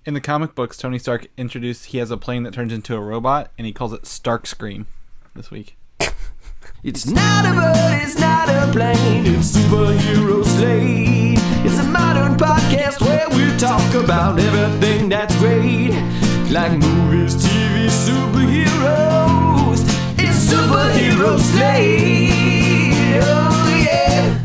In the comic books, Tony Stark introduced he has a plane that turns into a robot, and he calls it Starkscream this week. It's not a bird, it's not a plane, it's Superhero Slate. It's a modern podcast where we talk about everything that's great, like movies, TV, superheroes. It's Superhero Slate, oh yeah.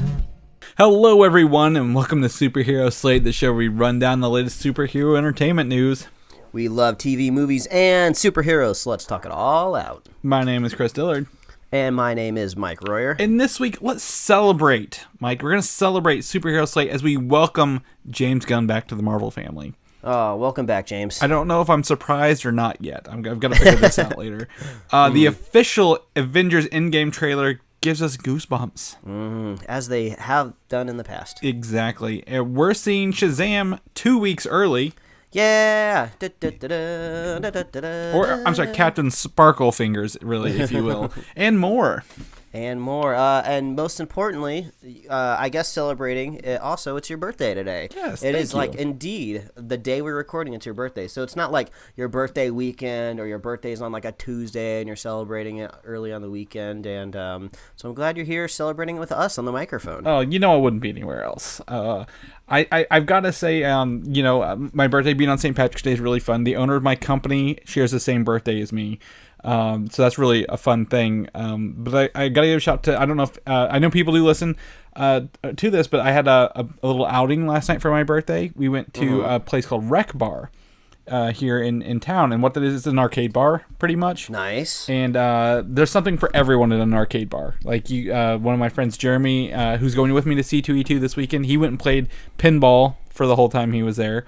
Hello everyone, and welcome to Superhero Slate, the show where we run down the latest superhero entertainment news. We love TV, movies, and superheroes, so let's talk it all out. My name is Chris Dillard. And my name is Mike Royer. And this week, let's celebrate, Mike. We're going to celebrate Superhero Slate as we welcome James Gunn back to the Marvel family. Oh, welcome back, James. I don't know if I'm surprised or not yet. I've got to figure this out later. The official Avengers Endgame trailer gives us goosebumps. As they have done in the past. Exactly. And we're seeing Shazam 2 weeks early. Yeah. Or, I'm sorry, Captain Sparkle Fingers, really, if you will. And more. And more. And most importantly, I guess celebrating, also, it's your birthday today. Yes, It is thank you. like, indeed, the day we're recording, it's your birthday. So it's not like your birthday weekend or your birthday's on like a Tuesday and you're celebrating it early on the weekend. And so I'm glad you're here celebrating with us on the microphone. Oh, you know I wouldn't be anywhere else. I've got to say, my birthday being on St. Patrick's Day is really fun. The owner of my company shares the same birthday as me. So that's really a fun thing. But I got to give a shout to, I don't know if, I know people do listen to this, but I had a little outing last night for my birthday. We went to a place called Rec Bar here in town. And what that is, it's an arcade bar, pretty much. Nice. And there's something for everyone at an arcade bar. Like one of my friends, Jeremy, who's going with me to C2E2 this weekend, he went and played pinball for the whole time he was there,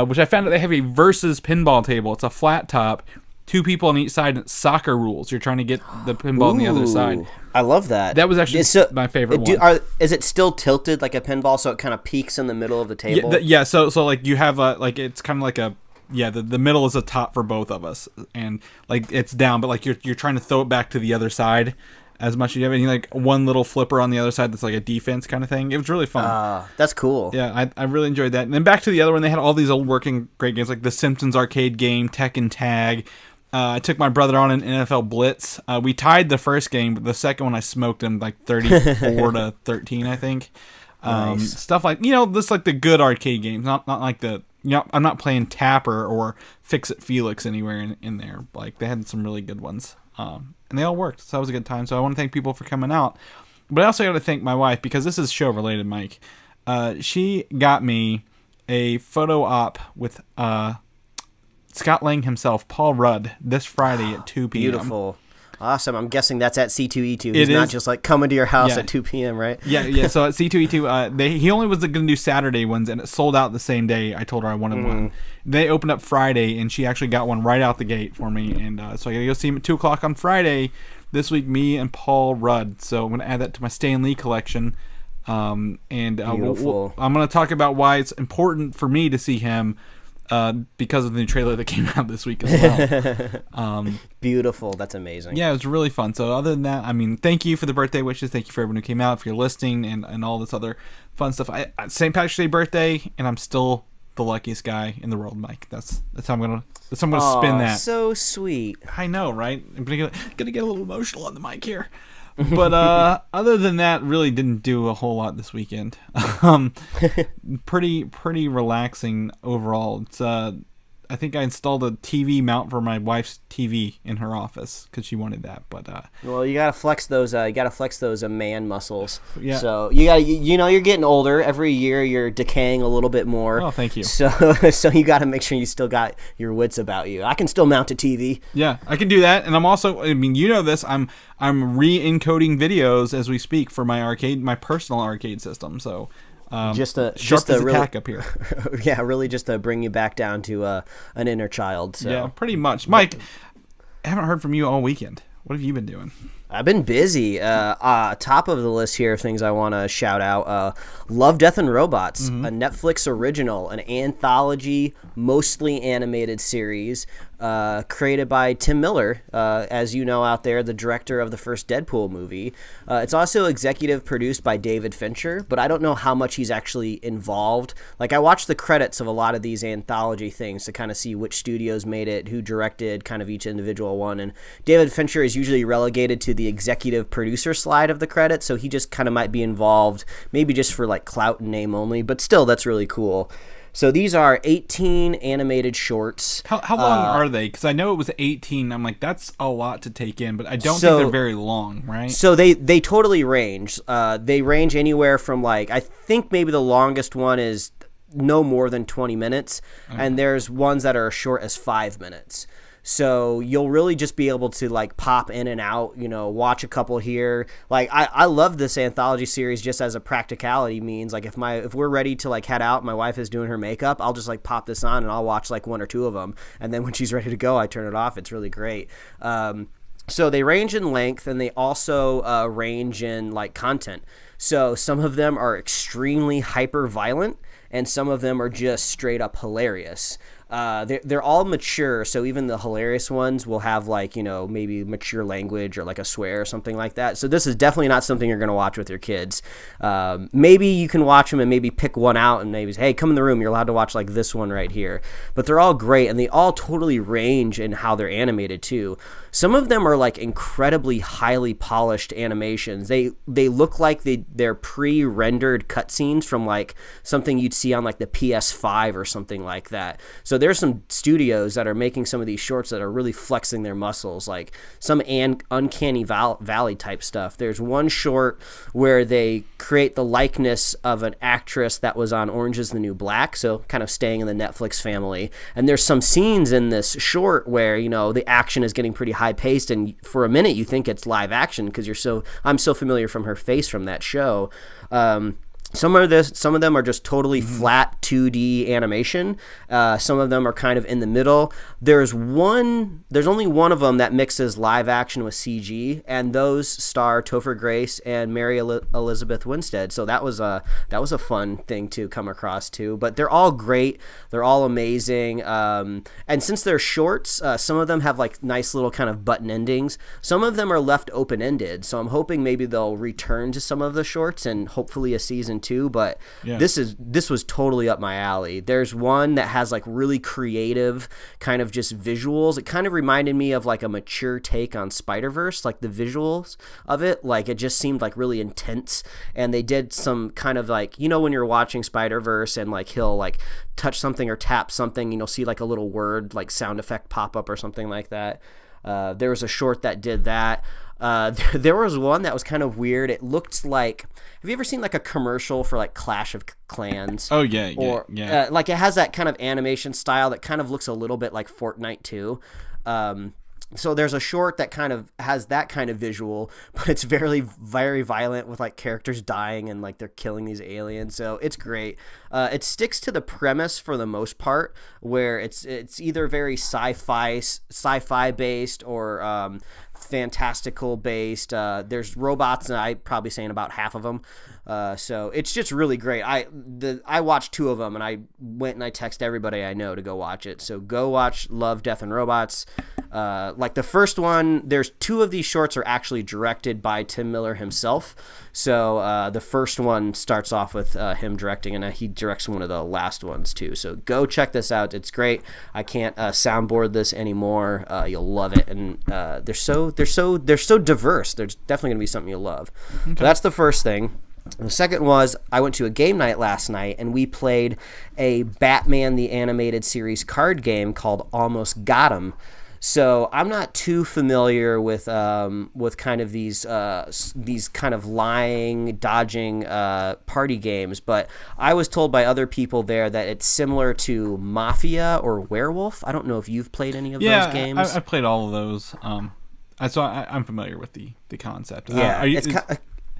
which I found out they have a versus pinball table. It's a flat top, 2 people on each side, and it's soccer rules. You're trying to get the pinball on the other side. I love that. That was actually my favorite one. Is it still tilted like a pinball so it kind of peaks in the middle of the table? Yeah, so like you have it's kind of like a, the middle is a top for both of us, and like it's down, but like you're trying to throw it back to the other side as much as you have any like one little flipper on the other side that's like a defense kind of thing. It was really fun. That's cool. Yeah, I really enjoyed that. And then back to the other one, they had all these old working great games like the Simpsons arcade game, Tekken Tag. I took my brother on an NFL Blitz. We tied the first game, but the second one I smoked him like 34 to 13, I think. Nice. Stuff like, just like the good arcade games, not like the, I'm not playing Tapper or Fix It Felix anywhere in there. Like, they had some really good ones. And they all worked, so that was a good time. So I want to thank people for coming out. But I also got to thank my wife, because this is show related, Mike. She got me a photo op with Scott Lang himself, Paul Rudd, this Friday at 2 p.m. Beautiful. Awesome. I'm guessing that's at C2E2. It He's not is. just like coming to your house at 2 p.m., right? Yeah. So at C2E2, he only was going to do Saturday ones, and it sold out the same day I told her I wanted one. They opened up Friday, and she actually got one right out the gate for me. And so I got to go see him at 2 o'clock on Friday this week, me and Paul Rudd. So I'm going to add that to my Stan Lee collection. Beautiful. I'm going to talk about why it's important for me to see him. Because of the new trailer that came out this week as well. Beautiful. That's amazing. Yeah, it was really fun. So other than that, thank you for the birthday wishes. Thank you for everyone who came out, for your listening, and all this other fun stuff. St. Patrick's Day birthday, and I'm still the luckiest guy in the world, Mike. That's how I'm gonna spin that. So sweet. I know, right? I'm gonna get a little emotional on the mic here. But other than that, really didn't do a whole lot this weekend. Pretty relaxing overall. It's I think I installed a TV mount for my wife's TV in her office because she wanted that. But well, you gotta flex those. Man muscles. Yeah. So you gotta. You're getting older. Every year you're decaying a little bit more. Oh, thank you. So you gotta make sure you still got your wits about you. I can still mount a TV. Yeah, I can do that, and I'm also. This. I'm re-encoding videos as we speak for my personal arcade system. So. Just a attack up here. Yeah, really, just to bring you back down to an inner child. So. Yeah, pretty much. Mike, I haven't heard from you all weekend. What have you been doing? I've been busy. Top of the list here of things I want to shout out. Love, Death, and Robots, a Netflix original, an anthology, mostly animated series created by Tim Miller, as you know out there, the director of the first Deadpool movie. It's also executive produced by David Fincher, but I don't know how much he's actually involved. Like, I watched the credits of a lot of these anthology things to kind of see which studios made it, who directed kind of each individual one, and David Fincher is usually relegated to the executive producer slide of the credits, so he just kind of might be involved, maybe just for like clout and name only, but still, that's really cool. So these are 18 animated shorts. How long are they? Because I know it was 18. I'm like, that's a lot to take in, but I don't think they're very long, right? So they totally range. They range anywhere from, like, I think maybe the longest one is no more than 20 minutes, and there's ones that are as short as 5 minutes. So you'll really just be able to like pop in and out, watch a couple here. Like I love this anthology series just as a practicality means. Like if we're ready to like head out, my wife is doing her makeup, I'll just like pop this on and I'll watch like one or two of them. And then when she's ready to go, I turn it off. It's really great. So they range in length, and they also range in like content. So some of them are extremely hyper violent, and some of them are just straight up hilarious. They're all mature, so even the hilarious ones will have like, maybe mature language or like a swear or something like that. So this is definitely not something you're going to watch with your kids. Maybe you can watch them and maybe pick one out and maybe say, hey, come in the room, you're allowed to watch like this one right here. But they're all great, and they all totally range in how they're animated too. Some of them are like incredibly highly polished animations. They look like they're pre-rendered cutscenes from like something you'd see on like the PS5 or something like that. So there's some studios that are making some of these shorts that are really flexing their muscles, like some uncanny valley type stuff. There's one short where they create the likeness of an actress that was on Orange is the New Black, so kind of staying in the Netflix family. And there's some scenes in this short where, the action is getting pretty high paced, and for a minute you think it's live action because I'm so familiar from her face from that show. Some of them are just totally flat 2D animation. Some of them are kind of in the middle. There's only one of them that mixes live action with CG, and those star Topher Grace and Mary Elizabeth Winstead. So that was a fun thing to come across too. But they're all great. They're all amazing. And since they're shorts, some of them have like nice little kind of button endings. Some of them are left open ended. So I'm hoping maybe they'll return to some of the shorts and hopefully a season 2, but this was totally up my alley. There's one that has like really creative kind of just visuals. It kind of reminded me of like a mature take on Spider-Verse, like the visuals of it. Like it just seemed like really intense, and they did some kind of like, when you're watching Spider-Verse and like he'll like touch something or tap something and you'll see like a little word like sound effect pop up or something like that. There was a short that did that. There was one that was kind of weird. It looked like, have you ever seen like a commercial for like Clash of Clans? Oh yeah. Like it has that kind of animation style that kind of looks a little bit like Fortnite too. So there's a short that kind of has that kind of visual, but it's very, very violent with like characters dying and like they're killing these aliens. So it's great. It sticks to the premise for the most part, where it's either very sci-fi based or fantastical based. There's robots, and I'm probably saying about half of them. So it's just really great. I watched 2 of them, and I went and I texted everybody I know to go watch it. So go watch Love, Death, and Robots. Like the first one, there's 2 of these shorts are actually directed by Tim Miller himself. So the first one starts off with him directing, and he directs one of the last ones too. So go check this out. It's great. I can't soundboard this anymore. You'll love it, and they're so diverse. There's definitely gonna be something you'll love. Okay. So that's the first thing. The second was, I went to a game night last night, and we played a Batman the Animated Series card game called Almost Got 'Em. So I'm not too familiar with kind of these kind of lying, dodging party games, but I was told by other people there that it's similar to Mafia or Werewolf. I don't know if you've played any of those games. Yeah, I've played all of those. So I'm familiar with the concept. Yeah,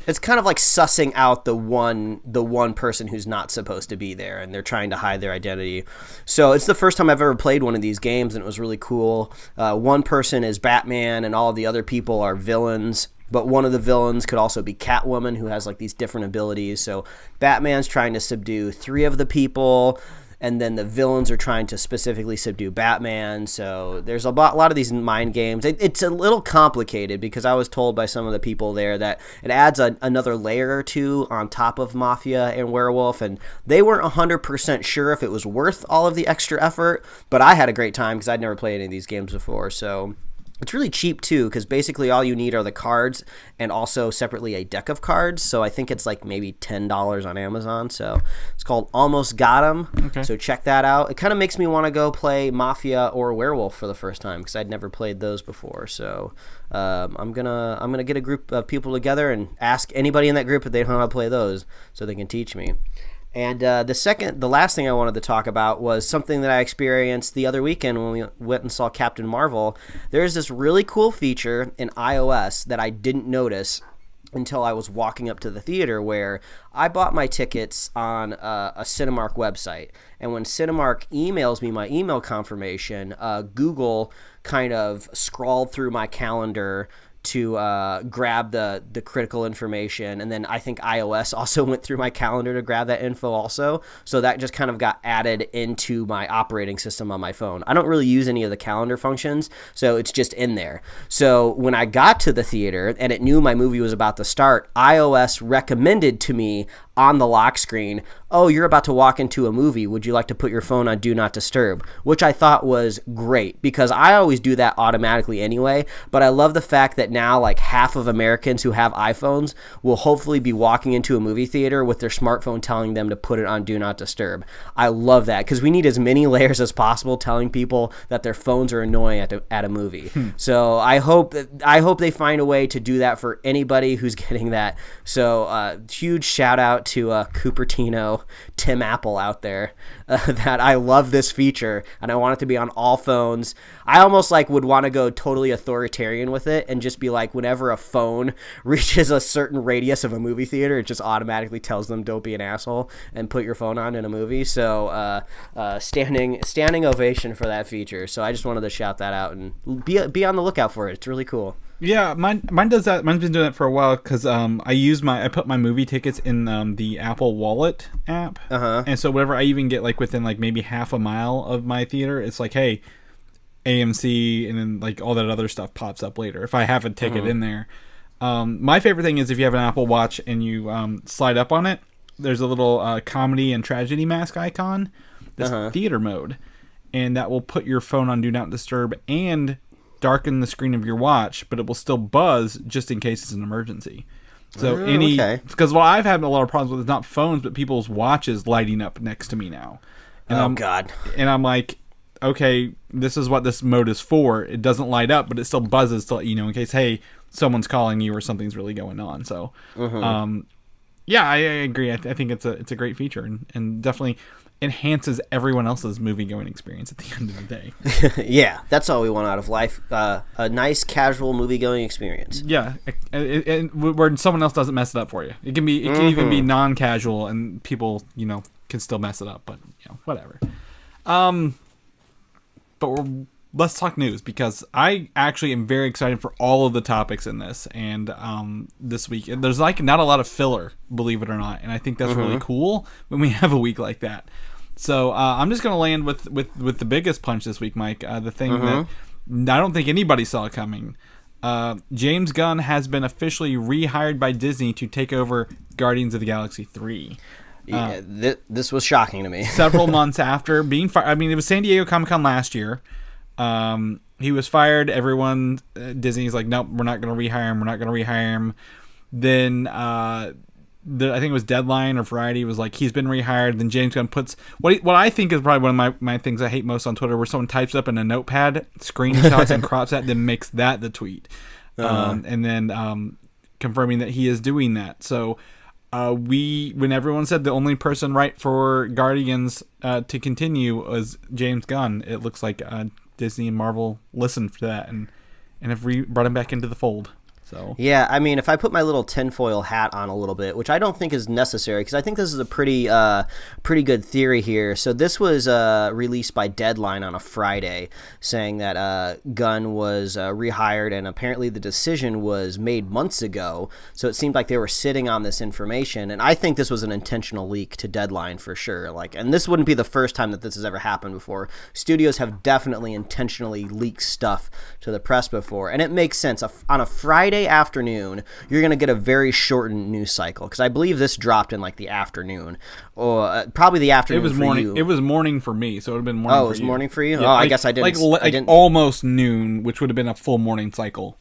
it's kind of like sussing out the one person who's not supposed to be there, and they're trying to hide their identity. So it's the first time I've ever played one of these games, and it was really cool. One person is Batman, and all of the other people are villains. but one of the villains could also be Catwoman, who has like these different abilities. So Batman's trying to subdue 3 of the people, and then the villains are trying to specifically subdue Batman. So there's a lot of these mind games. It's a little complicated because I was told by some of the people there that it adds another layer or 2 on top of Mafia and Werewolf, and they weren't 100% sure if it was worth all of the extra effort, but I had a great time because I'd never played any of these games before. So it's really cheap too, because basically all you need are the cards and also separately a deck of cards. So I think it's like maybe $10 on Amazon. So it's called Almost Got 'Em. Okay. So check that out. It kind of makes me want to go play Mafia or Werewolf for the first time because I'd never played those before. So I'm gonna get a group of people together and ask anybody in that group if they know how to play those so they can teach me. And the last thing I wanted to talk about was something that I experienced the other weekend when we went and saw Captain Marvel. There's this really cool feature in iOS that I didn't notice until I was walking up to the theater, where I bought my tickets on a Cinemark website. And when Cinemark emails me my email confirmation, Google kind of scrawled through my calendar to grab the critical information, and then I think iOS also went through my calendar to grab that info also, so that just kind of got added into my operating system on my phone. I don't really use any of the calendar functions, so it's just in there. So when I got to the theater and it knew my movie was about to start, iOS recommended to me on the lock screen, oh, you're about to walk into a movie. Would you like to put your phone on Do Not Disturb? Which I thought was great because I always do that automatically anyway. But I love the fact that now like half of Americans who have iPhones will hopefully be walking into a movie theater with their smartphone telling them to put it on Do Not Disturb. I love that because we need as many layers as possible telling people that their phones are annoying at a movie. So I hope they find a way to do that for anybody who's getting that. So huge shout out to Cupertino, Tim Apple out there, that I love this feature and I want it to be on all phones. I almost like would want to go totally authoritarian with it and just be like, whenever a phone reaches a certain radius of a movie theater, it just automatically tells them don't be an asshole and put your phone on in a movie. So standing ovation for that feature. So I just wanted to shout that out and be on the lookout for it. It's really cool. Yeah, mine does that. Mine's been doing that for a while because I put my movie tickets in the Apple Wallet app, and so whenever I even get like within like maybe half a mile of my theater, it's like, hey, AMC, and then like all that other stuff pops up later if I have a ticket in there. My favorite thing is if you have an Apple Watch and you slide up on it, there's a little comedy and tragedy mask icon that's theater mode, and that will put your phone on Do Not Disturb and darken the screen of your watch, but it will still buzz just in case it's an emergency. So because what I've had a lot of problems with is not phones, but people's watches lighting up next to me now. And God. And I'm like, okay, this is what this mode is for. It doesn't light up, but it still buzzes to let you know in case, hey, someone's calling you or something's really going on. So, yeah, I agree. I think it's a great feature and definitely enhances everyone else's movie-going experience at the end of the day. Yeah, that's all we want out of life. A nice, casual movie-going experience. Yeah, and where someone else doesn't mess it up for you. It can even be non-casual, and people, can still mess it up. But whatever. Let's talk news, because I actually am very excited for all of the topics in this. And this week, there's like not a lot of filler, believe it or not, and I think that's really cool when we have a week like that. So I'm just going to land with the biggest punch this week, Mike. The thing that I don't think anybody saw coming. James Gunn has been officially rehired by Disney to take over Guardians of the Galaxy 3. Yeah, this was shocking to me. Several months after being fired. I mean, it was San Diego Comic-Con last year. He was fired. Everyone, Disney's like, nope, we're not going to rehire him. We're not going to rehire him. Then I think it was Deadline or Variety was like, he's been rehired. Then James Gunn puts what I think is probably one of my things I hate most on Twitter, where someone types up in a notepad, screenshots and crops that, then makes that the tweet, and then confirming that he is doing that. So when everyone said the only person right for Guardians to continue was James Gunn, it looks like Disney and Marvel listened to that and have brought him back into the fold. So yeah, I mean, if I put my little tinfoil hat on a little bit, which I don't think is necessary, because I think this is a pretty good theory here. So this was released by Deadline on a Friday, saying that Gunn was rehired, and apparently the decision was made months ago. So it seemed like they were sitting on this information, and I think this was an intentional leak to Deadline for sure. Like, and this wouldn't be the first time that this has ever happened before. Studios have definitely intentionally leaked stuff to the press before, and it makes sense. On a Friday afternoon, you're going to get a very shortened news cycle, because I believe this dropped in like the afternoon, or probably the afternoon. It was for morning. you. It was morning for me, so it would have been morning. Oh, it was morning for you. Yeah, I guess I didn't. I like didn't. almost noon, which would have been a full morning cycle.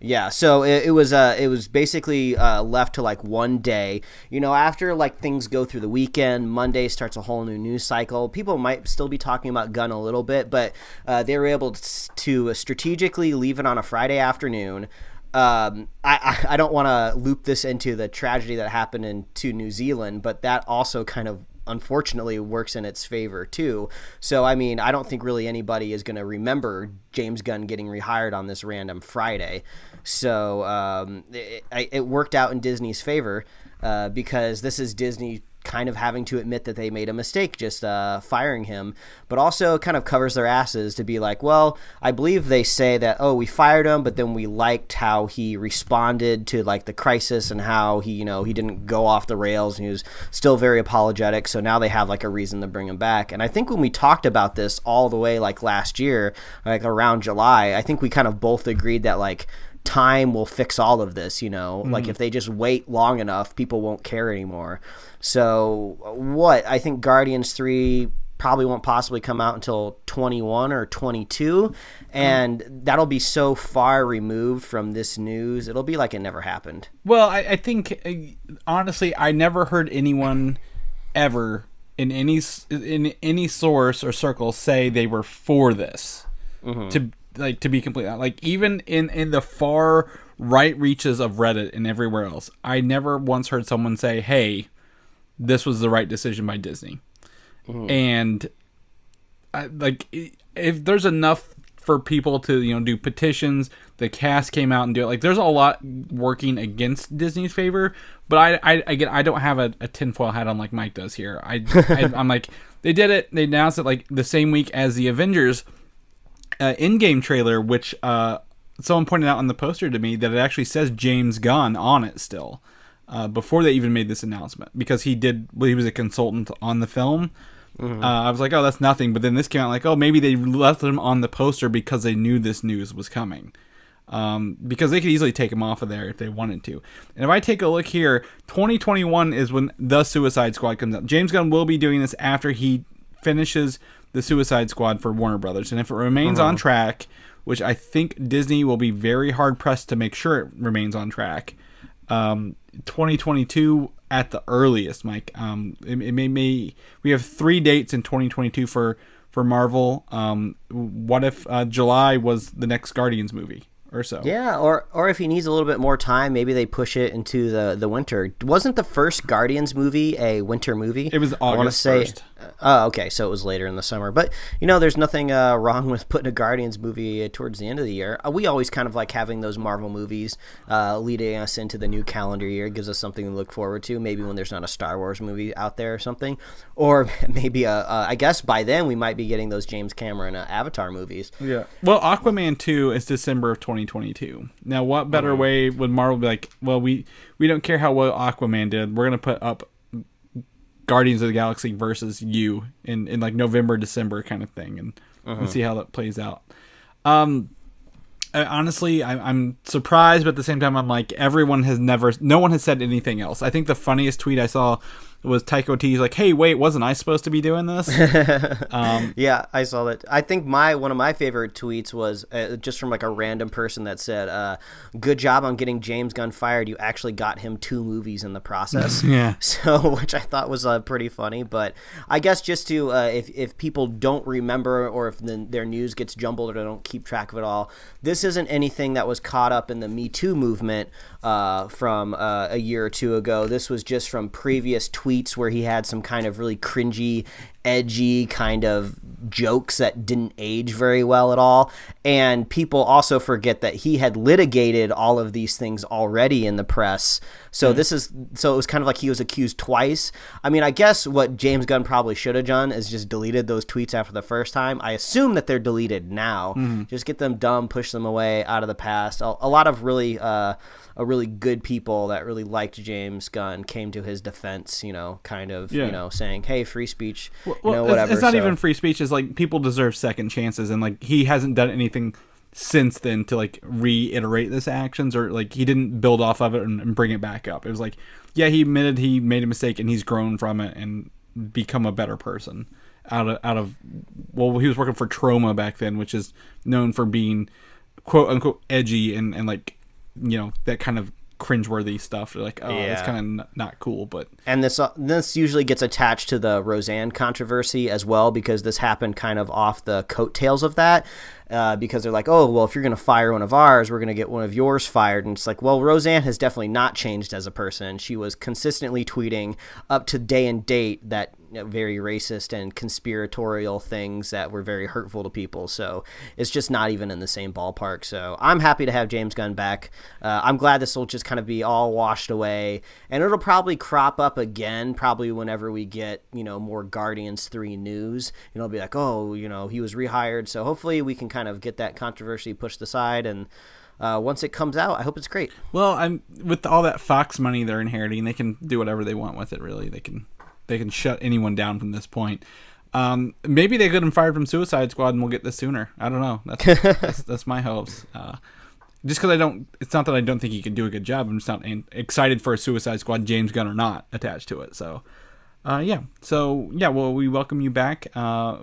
Yeah, so it was basically left to like one day. You know, after like things go through the weekend, Monday starts a whole new news cycle. People might still be talking about Gunn a little bit, but they were able to strategically leave it on a Friday afternoon. I don't want to loop this into the tragedy that happened to New Zealand, but that also kind of unfortunately works in its favor too. So I mean, I don't think really anybody is going to remember James Gunn getting rehired on this random Friday. So it worked out in Disney's favor because this is Disney kind of having to admit that they made a mistake just firing him, but also kind of covers their asses to be like, well, I believe they say that, oh, we fired him, but then we liked how he responded to like the crisis and how he, you know, he didn't go off the rails and he was still very apologetic. So now they have like a reason to bring him back. And I think when we talked about this all the way like last year, like around July, I think we kind of both agreed that like time will fix all of this, you know, like if they just wait long enough, people won't care anymore. So I think Guardians 3 probably won't possibly come out until 21 or 22, and that'll be so far removed from this news, it'll be like it never happened. Well, I think honestly, I never heard anyone ever in any source or circle say they were for this. To be completely like, even in the far right reaches of Reddit and everywhere else, I never once heard someone say, hey, this was the right decision by Disney. And if there's enough for people to, you know, do petitions, the cast came out and do it. Like, there's a lot working against Disney's favor, but I don't have a tinfoil hat on like Mike does here. I'm like, they did it. They announced it like the same week as the Avengers Endgame trailer, which someone pointed out on the poster to me that it actually says James Gunn on it still, before they even made this announcement, because he was a consultant on the film. I was like, oh, that's nothing. But then this came out like, oh, maybe they left him on the poster because they knew this news was coming. Because they could easily take him off of there if they wanted to. And if I take a look here, 2021 is when The Suicide Squad comes out. James Gunn will be doing this after he finishes The Suicide Squad for Warner Brothers. And if it remains on track, which I think Disney will be very hard pressed to make sure it remains on track, 2022 at the earliest, Mike. We have 3 dates in 2022 for Marvel. What if July was the next Guardians movie or so? Yeah, or if he needs a little bit more time, maybe they push it into the winter. Wasn't the first Guardians movie a winter movie? It was August 1st. Oh, okay, so it was later in the summer. But, you know, there's nothing wrong with putting a Guardians movie towards the end of the year. We always kind of like having those Marvel movies leading us into the new calendar year. It gives us something to look forward to, maybe when there's not a Star Wars movie out there or something. Or maybe, I guess by then we might be getting those James Cameron Avatar movies. Yeah. Well, Aquaman 2 is December of 2022. Now, what better way would Marvel be like, well, we don't care how well Aquaman did. We're going to put up Guardians of the Galaxy versus you in like November, December kind of thing, and we'll see how that plays out. Honestly, I'm surprised, but at the same time, I'm like, no one has said anything else. I think the funniest tweet I saw was Taika Waititi's like, hey, wait, wasn't I supposed to be doing this? Yeah, I saw that. I think one of my favorite tweets was just from like a random person that said, good job on getting James Gunn fired. You actually got him 2 movies in the process. Yeah. So, which I thought was pretty funny. But I guess just to, if people don't remember, or if their news gets jumbled or they don't keep track of it all, this isn't anything that was caught up in the Me Too movement from a year or 2 ago. This was just from previous tweets tweets where he had some kind of really cringy, edgy kind of jokes that didn't age very well at all. And people also forget that he had litigated all of these things already in the press. So it was kind of like he was accused twice. I mean, I guess what James Gunn probably should have done is just deleted those tweets after the first time. I assume that they're deleted now. Just get them dumb, push them away out of the past. A lot of really good people that really liked James Gunn came to his defense, saying, hey, free speech, whatever. It's not even free speech. It's like people deserve second chances, and like he hasn't done anything since then to like reiterate this actions, or like he didn't build off of it and bring it back up. It was like, yeah, he admitted he made a mistake and he's grown from it and become a better person out of he was working for Troma back then, which is known for being quote unquote edgy and like, that kind of cringeworthy stuff. They're like, it's kind of not cool. But and this usually gets attached to the Roseanne controversy as well, because this happened kind of off the coattails of that. Because they're like, oh, well, if you're going to fire one of ours, we're going to get one of yours fired. And it's like, well, Roseanne has definitely not changed as a person. She was consistently tweeting up to day and date that very racist and conspiratorial things that were very hurtful to people. So it's just not even in the same ballpark. So I'm happy to have James Gunn back. I'm glad this will just kind of be all washed away. And it'll probably crop up again, probably whenever we get, more Guardians 3 news. It'll be like, oh, he was rehired. So hopefully we can kind of get that controversy pushed aside, and once it comes out, I hope it's great. Well, with all that Fox money they're inheriting, they can do whatever they want with it. Really, they can shut anyone down from this point. Maybe they get him fired from Suicide Squad, and we'll get this sooner. I don't know. That's my hopes. Just because it's not that I don't think he can do a good job. I'm just not excited for a Suicide Squad, James Gunn or not, attached to it. So. Well, we welcome you back.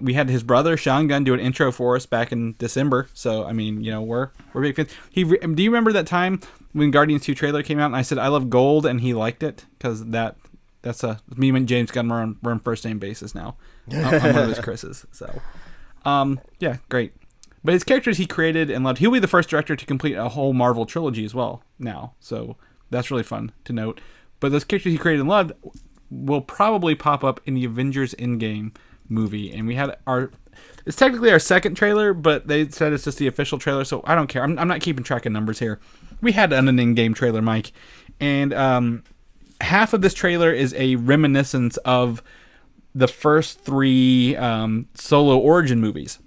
We had his brother Sean Gunn do an intro for us back in December. So I mean, we're big fans. Do you remember that time when Guardians 2 trailer came out and I said I love gold and he liked it? Because that's me and James Gunn we're on first name basis now. I'm one of his Chris's. So great. But his characters he created and loved. He'll be the first director to complete a whole Marvel trilogy as well now. So that's really fun to note. But those characters he created and loved will probably pop up in the Avengers Endgame movie. And we had it's technically our second trailer, but they said it's just the official trailer, so I don't care. I'm not keeping track of numbers here. We had an Endgame trailer, Mike, and half of this trailer is a reminiscence of the first 3 solo origin movies.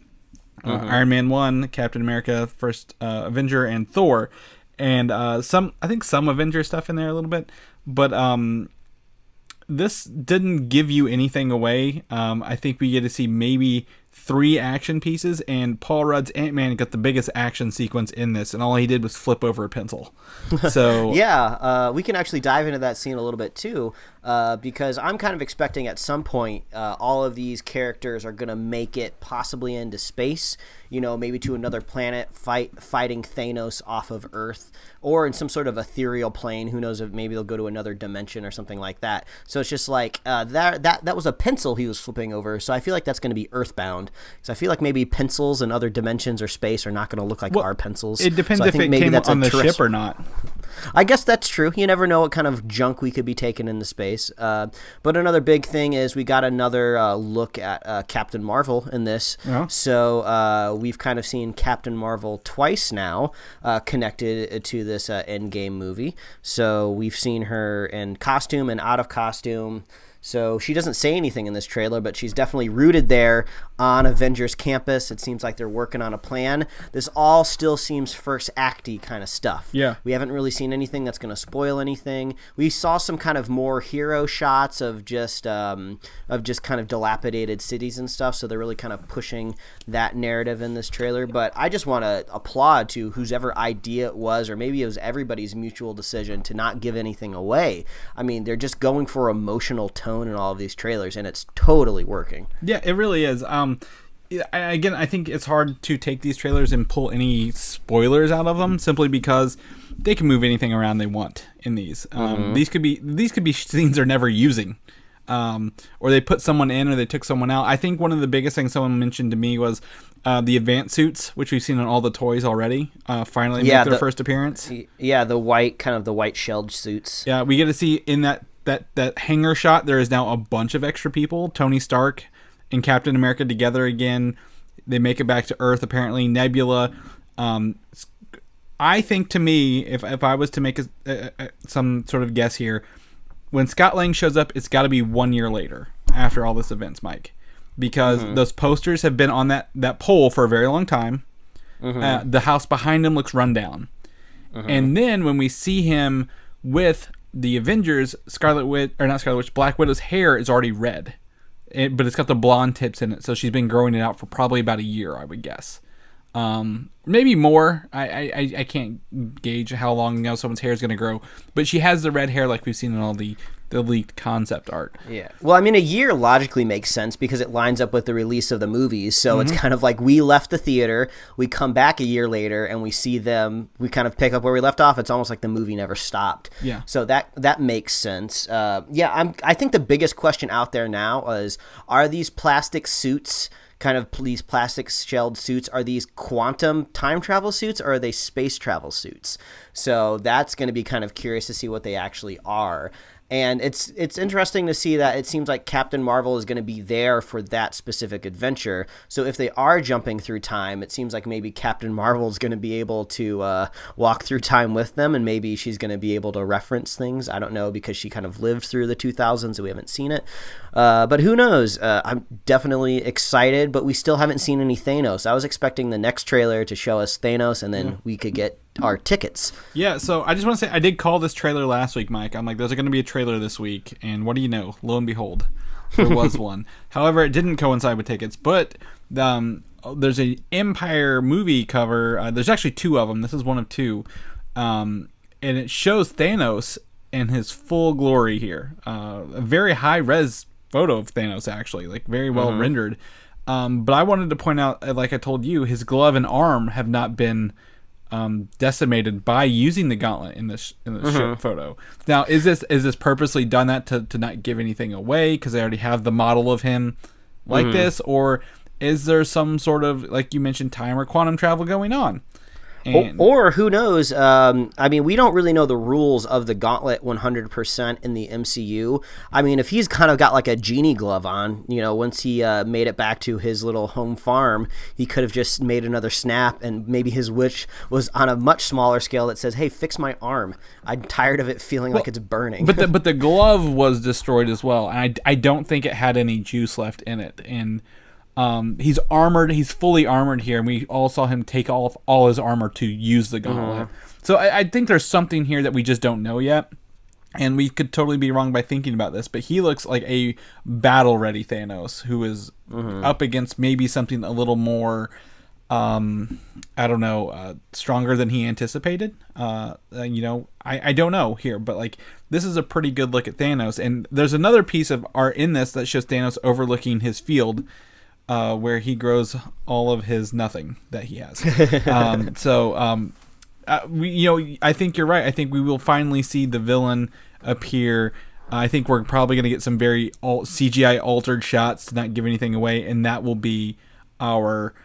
Iron Man 1, Captain America, First Avenger, and Thor. And I think some Avenger stuff in there a little bit, but this didn't give you anything away. I think we get to see maybe 3 action pieces, and Paul Rudd's Ant-Man got the biggest action sequence in this, and all he did was flip over a pencil. So we can actually dive into that scene a little bit too, because I'm kind of expecting at some point all of these characters are going to make it possibly into space, maybe to another planet, fighting Thanos off of Earth, or in some sort of ethereal plane. Who knows, if maybe they'll go to another dimension or something like that. So it's just like that was a pencil he was flipping over. So I feel like that's going to be Earthbound, because I feel like maybe pencils in other dimensions or space are not going to look like our pencils. It depends so if it came on the ship or not. I guess that's true. You never know what kind of junk we could be taking into space. But another big thing is we got another look at Captain Marvel in this. Yeah. So we've kind of seen Captain Marvel twice now connected to this Endgame movie. So we've seen her in costume and out of costume. So she doesn't say anything in this trailer, but she's definitely rooted there on Avengers campus. It seems like they're working on a plan. This all still seems first acty kind of stuff. Yeah. We haven't really seen anything that's going to spoil anything. We saw some kind of more hero shots of just kind of dilapidated cities and stuff. So they're really kind of pushing that narrative in this trailer. But I just want to applaud to whosever idea it was, or maybe it was everybody's mutual decision to not give anything away. I mean, they're just going for emotional tone in all of these trailers, and it's totally working. Yeah, it really is. Again, I think it's hard to take these trailers and pull any spoilers out of them, simply because they can move anything around they want in these. These could be scenes they're never using, or they put someone in, or they took someone out. I think one of the biggest things someone mentioned to me was the advanced suits, which we've seen on all the toys already, finally make their first appearance. Yeah, the white shelled suits. Yeah, we get to see in that that hangar shot, there is now a bunch of extra people. Tony Stark and Captain America together again. They make it back to Earth, apparently. Nebula. I think, to me, if I was to make some sort of guess here, when Scott Lang shows up, it's got to be 1 year later after all this events, Mike. Because those posters have been on that pole for a very long time. The house behind him looks run down. And then when we see him with the Avengers, Black Widow's hair is already red. But it's got the blonde tips in it, so she's been growing it out for probably about a year, I would guess. Maybe more. I can't gauge how long someone's hair is going to grow, but she has the red hair like we've seen in all the leaked concept art. Yeah. Well, I mean, a year logically makes sense because it lines up with the release of the movies. So it's kind of like we left the theater, we come back a year later, and we see them. We kind of pick up where we left off. It's almost like the movie never stopped. Yeah. So that makes sense. I think the biggest question out there now is: are these plastic suits? Kind of these plastic shelled suits, are these quantum time travel suits or are they space travel suits? So that's going to be kind of curious to see what they actually are. And it's interesting to see that it seems like Captain Marvel is going to be there for that specific adventure. So if they are jumping through time, it seems like maybe Captain Marvel is going to be able to walk through time with them, and maybe she's going to be able to reference things. I don't know, because she kind of lived through the 2000s and we haven't seen it. But who knows? I'm definitely excited, but we still haven't seen any Thanos. I was expecting the next trailer to show us Thanos, and then we could get our tickets. Yeah, so I just want to say I did call this trailer last week, Mike. I'm like, there's going to be a trailer this week, and what do you know? Lo and behold, there was one. However, it didn't coincide with tickets, but there's an Empire movie cover. There's actually two of them. This is one of two, and it shows Thanos in his full glory here. A very high-res photo of Thanos, actually, like very well rendered. But I wanted to point out, like I told you, his glove and arm have not been decimated by using the gauntlet in this photo. Now, is this purposely done that to not give anything away because they already have the model of him like this, or is there some sort of, like you mentioned, time or quantum travel going on? Or who knows? I mean, we don't really know the rules of the gauntlet 100% in the MCU. I mean, if he's kind of got like a genie glove on, once he made it back to his little home farm, he could have just made another snap, and maybe his wish was on a much smaller scale that says, hey, fix my arm. I'm tired of it feeling like it's burning. But the glove was destroyed as well, and I don't think it had any juice left in it. And he's armored. He's fully armored here, and we all saw him take off all his armor to use the gauntlet. So I think there's something here that we just don't know yet, and we could totally be wrong by thinking about this. But he looks like a battle-ready Thanos who is up against maybe something a little more, stronger than he anticipated. I don't know here, but like this is a pretty good look at Thanos. And there's another piece of art in this that shows Thanos overlooking his field. Where he grows all of his nothing that he has. I think you're right. I think we will finally see the villain appear. I think we're probably going to get some very CGI altered shots to not give anything away, and that will be our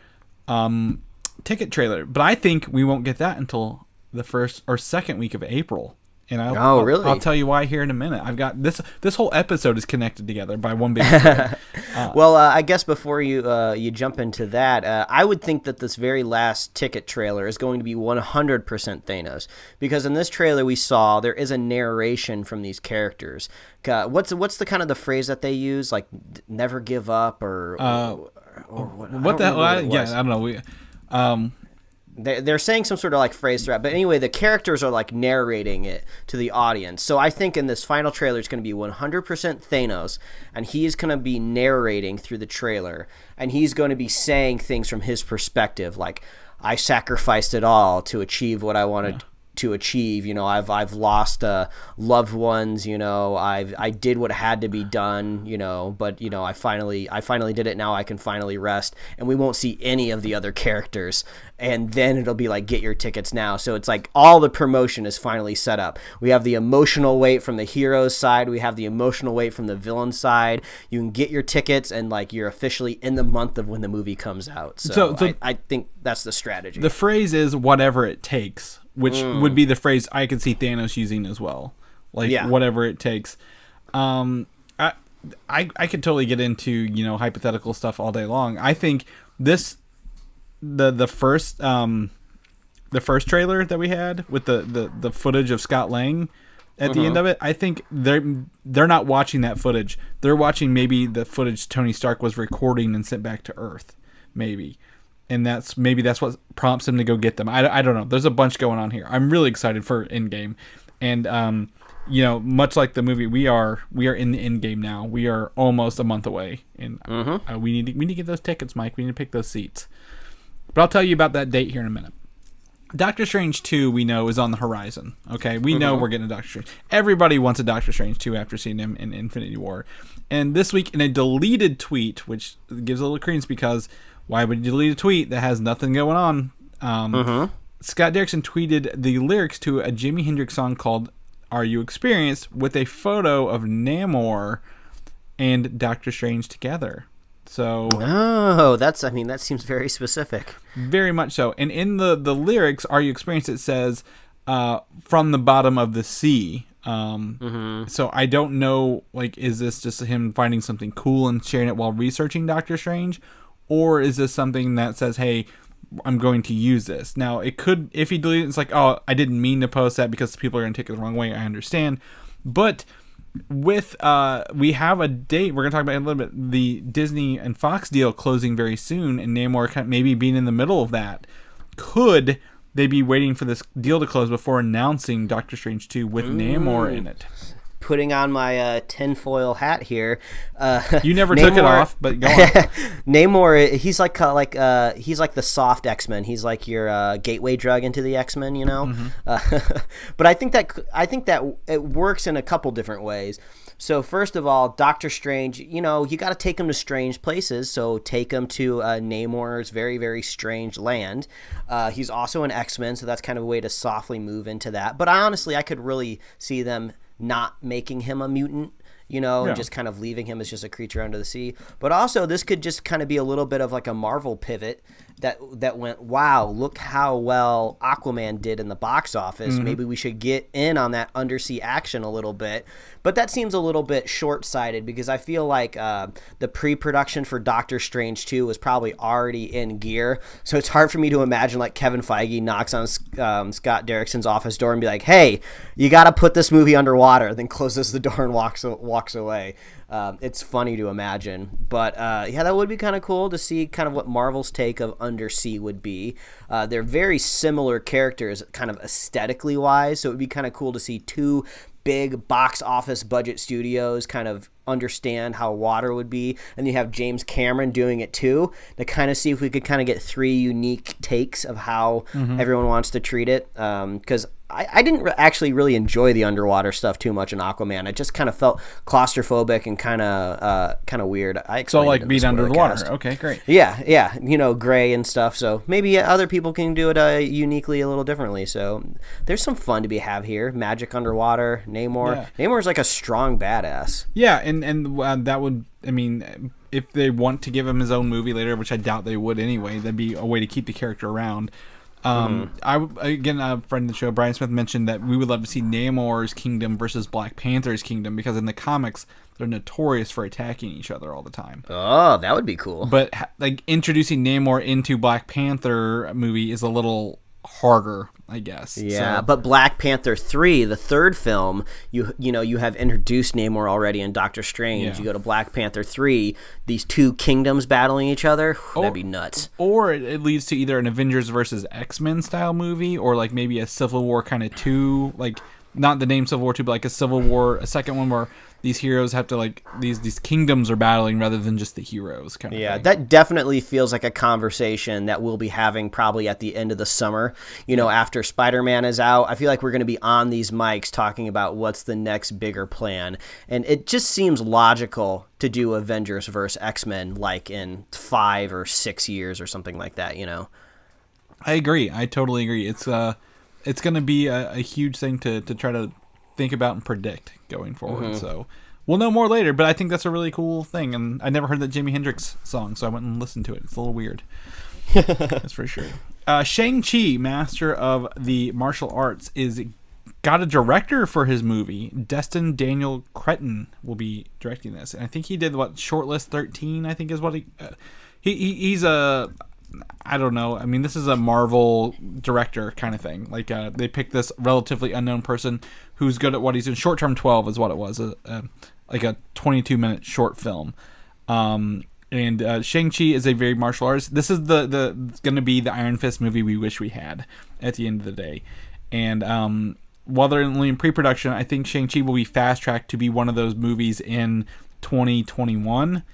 ticket trailer. But I think we won't get that until the first or second week of April. And really? I'll tell you why here in a minute. I've got this whole episode is connected together by one big thread. Well, I guess before you jump into that, I would think that this very last ticket trailer is going to be 100% Thanos, because in this trailer we saw there is a narration from these characters. What's the kind of the phrase that they use, like never give up or what the hell? I don't know. They're saying some sort of like phrase throughout, but anyway, the characters are like narrating it to the audience. So I think in this final trailer, it's going to be 100% Thanos, and he's going to be narrating through the trailer, and he's going to be saying things from his perspective, like I sacrificed it all to achieve what I wanted to achieve. I've lost loved ones. I did what had to be done. But I finally did it. Now I can finally rest, and we won't see any of the other characters. And then it'll be like, get your tickets now. So it's like all the promotion is finally set up. We have the emotional weight from the hero's side. We have the emotional weight from the villain side. You can get your tickets, and like you're officially in the month of when the movie comes out. So I think that's the strategy. The phrase is whatever it takes, which would be the phrase I could see Thanos using as well. Like whatever it takes. I I could totally get into, you know, hypothetical stuff all day long. I think this the first trailer that we had with the footage of Scott Lang at the end of it, I think they're not watching that footage. They're watching maybe the footage Tony Stark was recording and sent back to Earth, maybe. And that's what prompts him to go get them. I don't know. There's a bunch going on here. I'm really excited for Endgame. And you know, much like the movie, we are in the Endgame now. We are almost a month away, and we need to get those tickets, Mike. We need to pick those seats. But I'll tell you about that date here in a minute. Doctor Strange 2, we know, is on the horizon. Okay, we know we're getting a Doctor Strange. Everybody wants a Doctor Strange 2 after seeing him in Infinity War. And this week, in a deleted tweet, which gives a little credence because why would you delete a tweet that has nothing going on? Scott Derrickson tweeted the lyrics to a Jimi Hendrix song called "Are You Experienced?" with a photo of Namor and Doctor Strange together. So, that seems very specific. Very much so. And in the lyrics, "Are You Experienced?" it says, "from the bottom of the sea." So I don't know, like, is this just him finding something cool and sharing it while researching Doctor Strange? Or is this something that says, hey, I'm going to use this? Now, it could, if he deleted it, it's like, oh, I didn't mean to post that because people are going to take it the wrong way. I understand. But with, we have a date, we're going to talk about it in a little bit, the Disney and Fox deal closing very soon, and Namor maybe being in the middle of that. Could they be waiting for this deal to close before announcing Doctor Strange 2 with Namor in it? Putting on my tinfoil hat here. You never took it off, but go on. Namor, he's like the soft X-Men. He's like your gateway drug into the X-Men, you know. But I think that it works in a couple different ways. So first of all, Doctor Strange, you know, you got to take him to strange places. So take him to Namor's very, very strange land. He's also an X-Men, so that's kind of a way to softly move into that. But I could really see them not making him a mutant, you know, and just kind of leaving him as just a creature under the sea. But also, this could just kind of be a little bit of like a Marvel pivot that went, wow, look how well Aquaman did in the box office. Maybe we should get in on that undersea action a little bit. But that seems a little bit short-sighted because I feel like the pre-production for Doctor Strange 2 was probably already in gear. So it's hard for me to imagine like Kevin Feige knocks on Scott Derrickson's office door and be like, hey, you got to put this movie underwater, then closes the door and walks away. It's funny to imagine, but that would be kind of cool to see kind of what Marvel's take of undersea would be. They're very similar characters kind of aesthetically wise, so it would be kind of cool to see two big box office budget studios kind of understand how water would be, and you have James Cameron doing it too, to kind of see if we could kind of get three unique takes of how everyone wants to treat it, because I didn't actually really enjoy the underwater stuff too much in Aquaman. It just kind of felt claustrophobic and kind of weird. So like being under the water. Okay, great. Yeah, you know, gray and stuff. So maybe other people can do it uniquely a little differently. So there's some fun to be had here. Magic underwater, Namor. Yeah. Namor's like a strong badass. Yeah, and that would, I mean, if they want to give him his own movie later, which I doubt they would anyway, that'd be a way to keep the character around. Again, a friend of the show, Brian Smith, mentioned that we would love to see Namor's kingdom versus Black Panther's kingdom, because in the comics, they're notorious for attacking each other all the time. Oh, that would be cool. But like introducing Namor into Black Panther movie is a little harder, I guess. Yeah, but Black Panther 3, the third film, you have introduced Namor already in Doctor Strange. Yeah. You go to Black Panther 3, these two kingdoms battling each other, that'd be nuts. Or it leads to either an Avengers versus X-Men style movie, or like maybe a Civil War kind of 2, like not the name Civil War 2, but like a Civil War, a second one where these heroes have to, like, these kingdoms are battling rather than just the heroes kind of thing. Yeah, that definitely feels like a conversation that we'll be having probably at the end of the summer. You know, after Spider-Man is out, I feel like we're going to be on these mics talking about what's the next bigger plan. And it just seems logical to do Avengers versus X-Men like in 5 or 6 years or something like that, you know? I agree. I totally agree. It's going to be a huge thing to try to think about and predict going forward. So we'll know more later, but I think that's a really cool thing. And I never heard that Jimi Hendrix song, so I went and listened to it. It's a little weird. That's for sure. Shang-Chi, master of the martial arts, is got a director for his movie. Destin Daniel Cretton will be directing this, and I think he did Shortlist 13. I think is what he's a. I don't know. I mean, this is a Marvel director kind of thing. Like they picked this relatively unknown person who's good at what he's in. Short Term 12 is what it was. Like a 22-minute short film. And Shang-Chi is a very martial artist. This is the going to be the Iron Fist movie we wish we had at the end of the day. And while they're only in pre-production, I think Shang-Chi will be fast-tracked to be one of those movies in 2021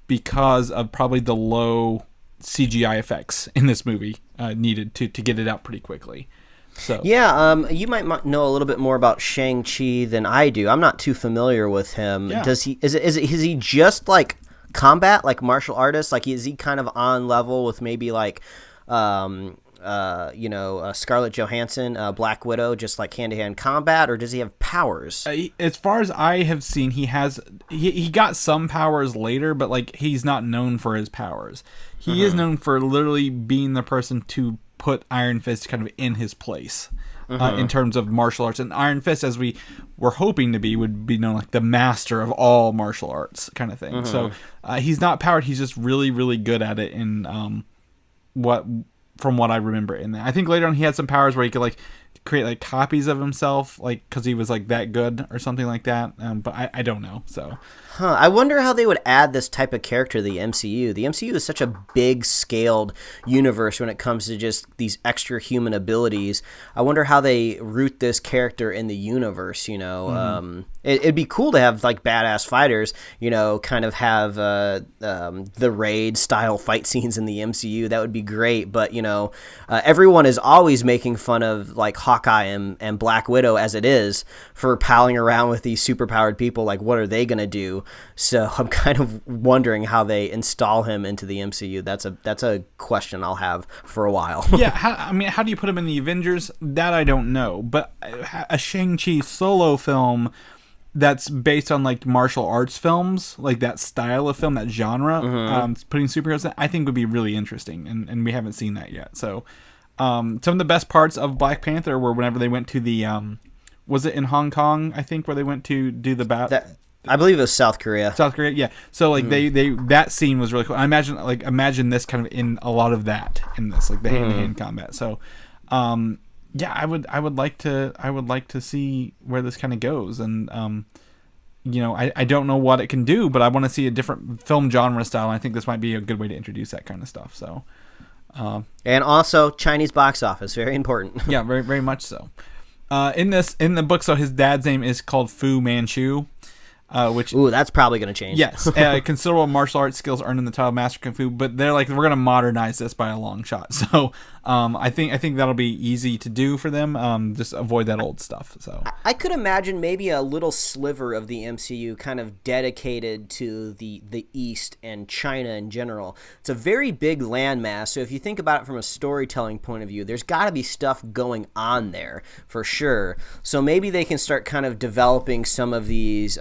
because of probably the low CGI effects in this movie needed to get it out pretty quickly. So yeah, you might know a little bit more about Shang-Chi than I do. I'm not too familiar with him. Yeah. Is he just like combat, like martial artist? Like is he kind of on level with maybe like Scarlett Johansson, Black Widow, just like hand-to-hand combat, or does he have powers? As far as I have seen, he got some powers later, but like he's not known for his powers. He is known for literally being the person to put Iron Fist kind of in his place in terms of martial arts. And Iron Fist, as we were hoping to be, would be known like the master of all martial arts kind of thing. So he's not powered. He's just really, really good at it in from what I remember in that. I think later on he had some powers where he could like create like copies of himself, like because he was like that good or something like that. But I don't know. So I wonder how they would add this type of character to the MCU. The MCU is such a big scaled universe when it comes to just these extra human abilities. I wonder how they root this character in the universe, you know. It'd be cool to have like badass fighters, you know, kind of have the Raid style fight scenes in the MCU. That would be great. But, you know, everyone is always making fun of like Hawkeye and Black Widow as it is for palling around with these superpowered people. Like, what are they going to do? So I'm kind of wondering how they install him into the MCU. That's a question I'll have for a while. Yeah, how do you put him in the Avengers? That I don't know. But a Shang-Chi solo film that's based on like martial arts films, like that style of film, that genre, putting superheroes in, I think would be really interesting, and we haven't seen that yet. So some of the best parts of Black Panther were whenever they went to the was it in Hong Kong, I think, where they went to do the battle. I believe it was South Korea. South Korea, yeah. So like they that scene was really cool. I imagine this kind of in a lot of that in this, like the hand-to-hand combat. So yeah, I would like to see where this kind of goes, and I don't know what it can do, but I want to see a different film genre style, and I think this might be a good way to introduce that kind of stuff. So and also Chinese box office, very important. Yeah, very, very much so. In the book, so his dad's name is called Fu Manchu. That's probably going to change. Yes, considerable martial arts skills earned in the title Master Kung Fu, but they're like, we're going to modernize this by a long shot. So I think that'll be easy to do for them. Just avoid that old stuff. So I could imagine maybe a little sliver of the MCU kind of dedicated to the East and China in general. It's a very big landmass, so if you think about it from a storytelling point of view, there's got to be stuff going on there for sure. So maybe they can start kind of developing some of these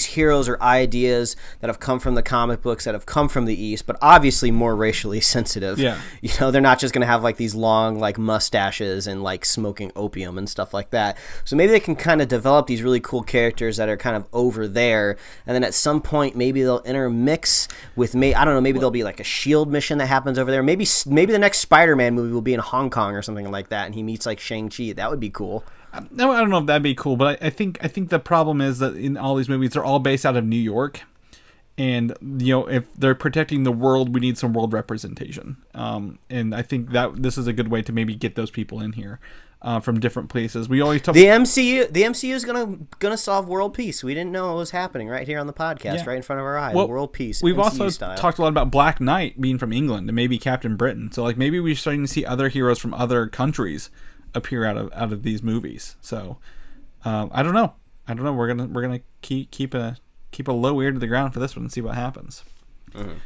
heroes or ideas that have come from the comic books, that have come from the East, but obviously more racially sensitive. Yeah. You know, they're not just going to have like these long like mustaches and like smoking opium and stuff like that. So maybe they can kind of develop these really cool characters that are kind of over there, and then at some point maybe they'll intermix with maybe there'll be like a SHIELD mission that happens over there. Maybe the next Spider-Man movie will be in Hong Kong or something like that, and he meets like Shang-Chi. That would be cool. No, I don't know if that'd be cool, but I think the problem is that in all these movies, they're all based out of New York, and if they're protecting the world, we need some world representation. And I think that this is a good way to maybe get those people in here from different places. We always talk the MCU is gonna solve world peace. We didn't know it was happening right here on the podcast, right in front of our eyes. Well, world peace. We've MCU also style. talked a lot about Black Knight being from England and maybe Captain Britain. So like maybe we're starting to see other heroes from other countries appear out of these movies. So I don't know. We're gonna keep a low ear to the ground for this one and see what happens.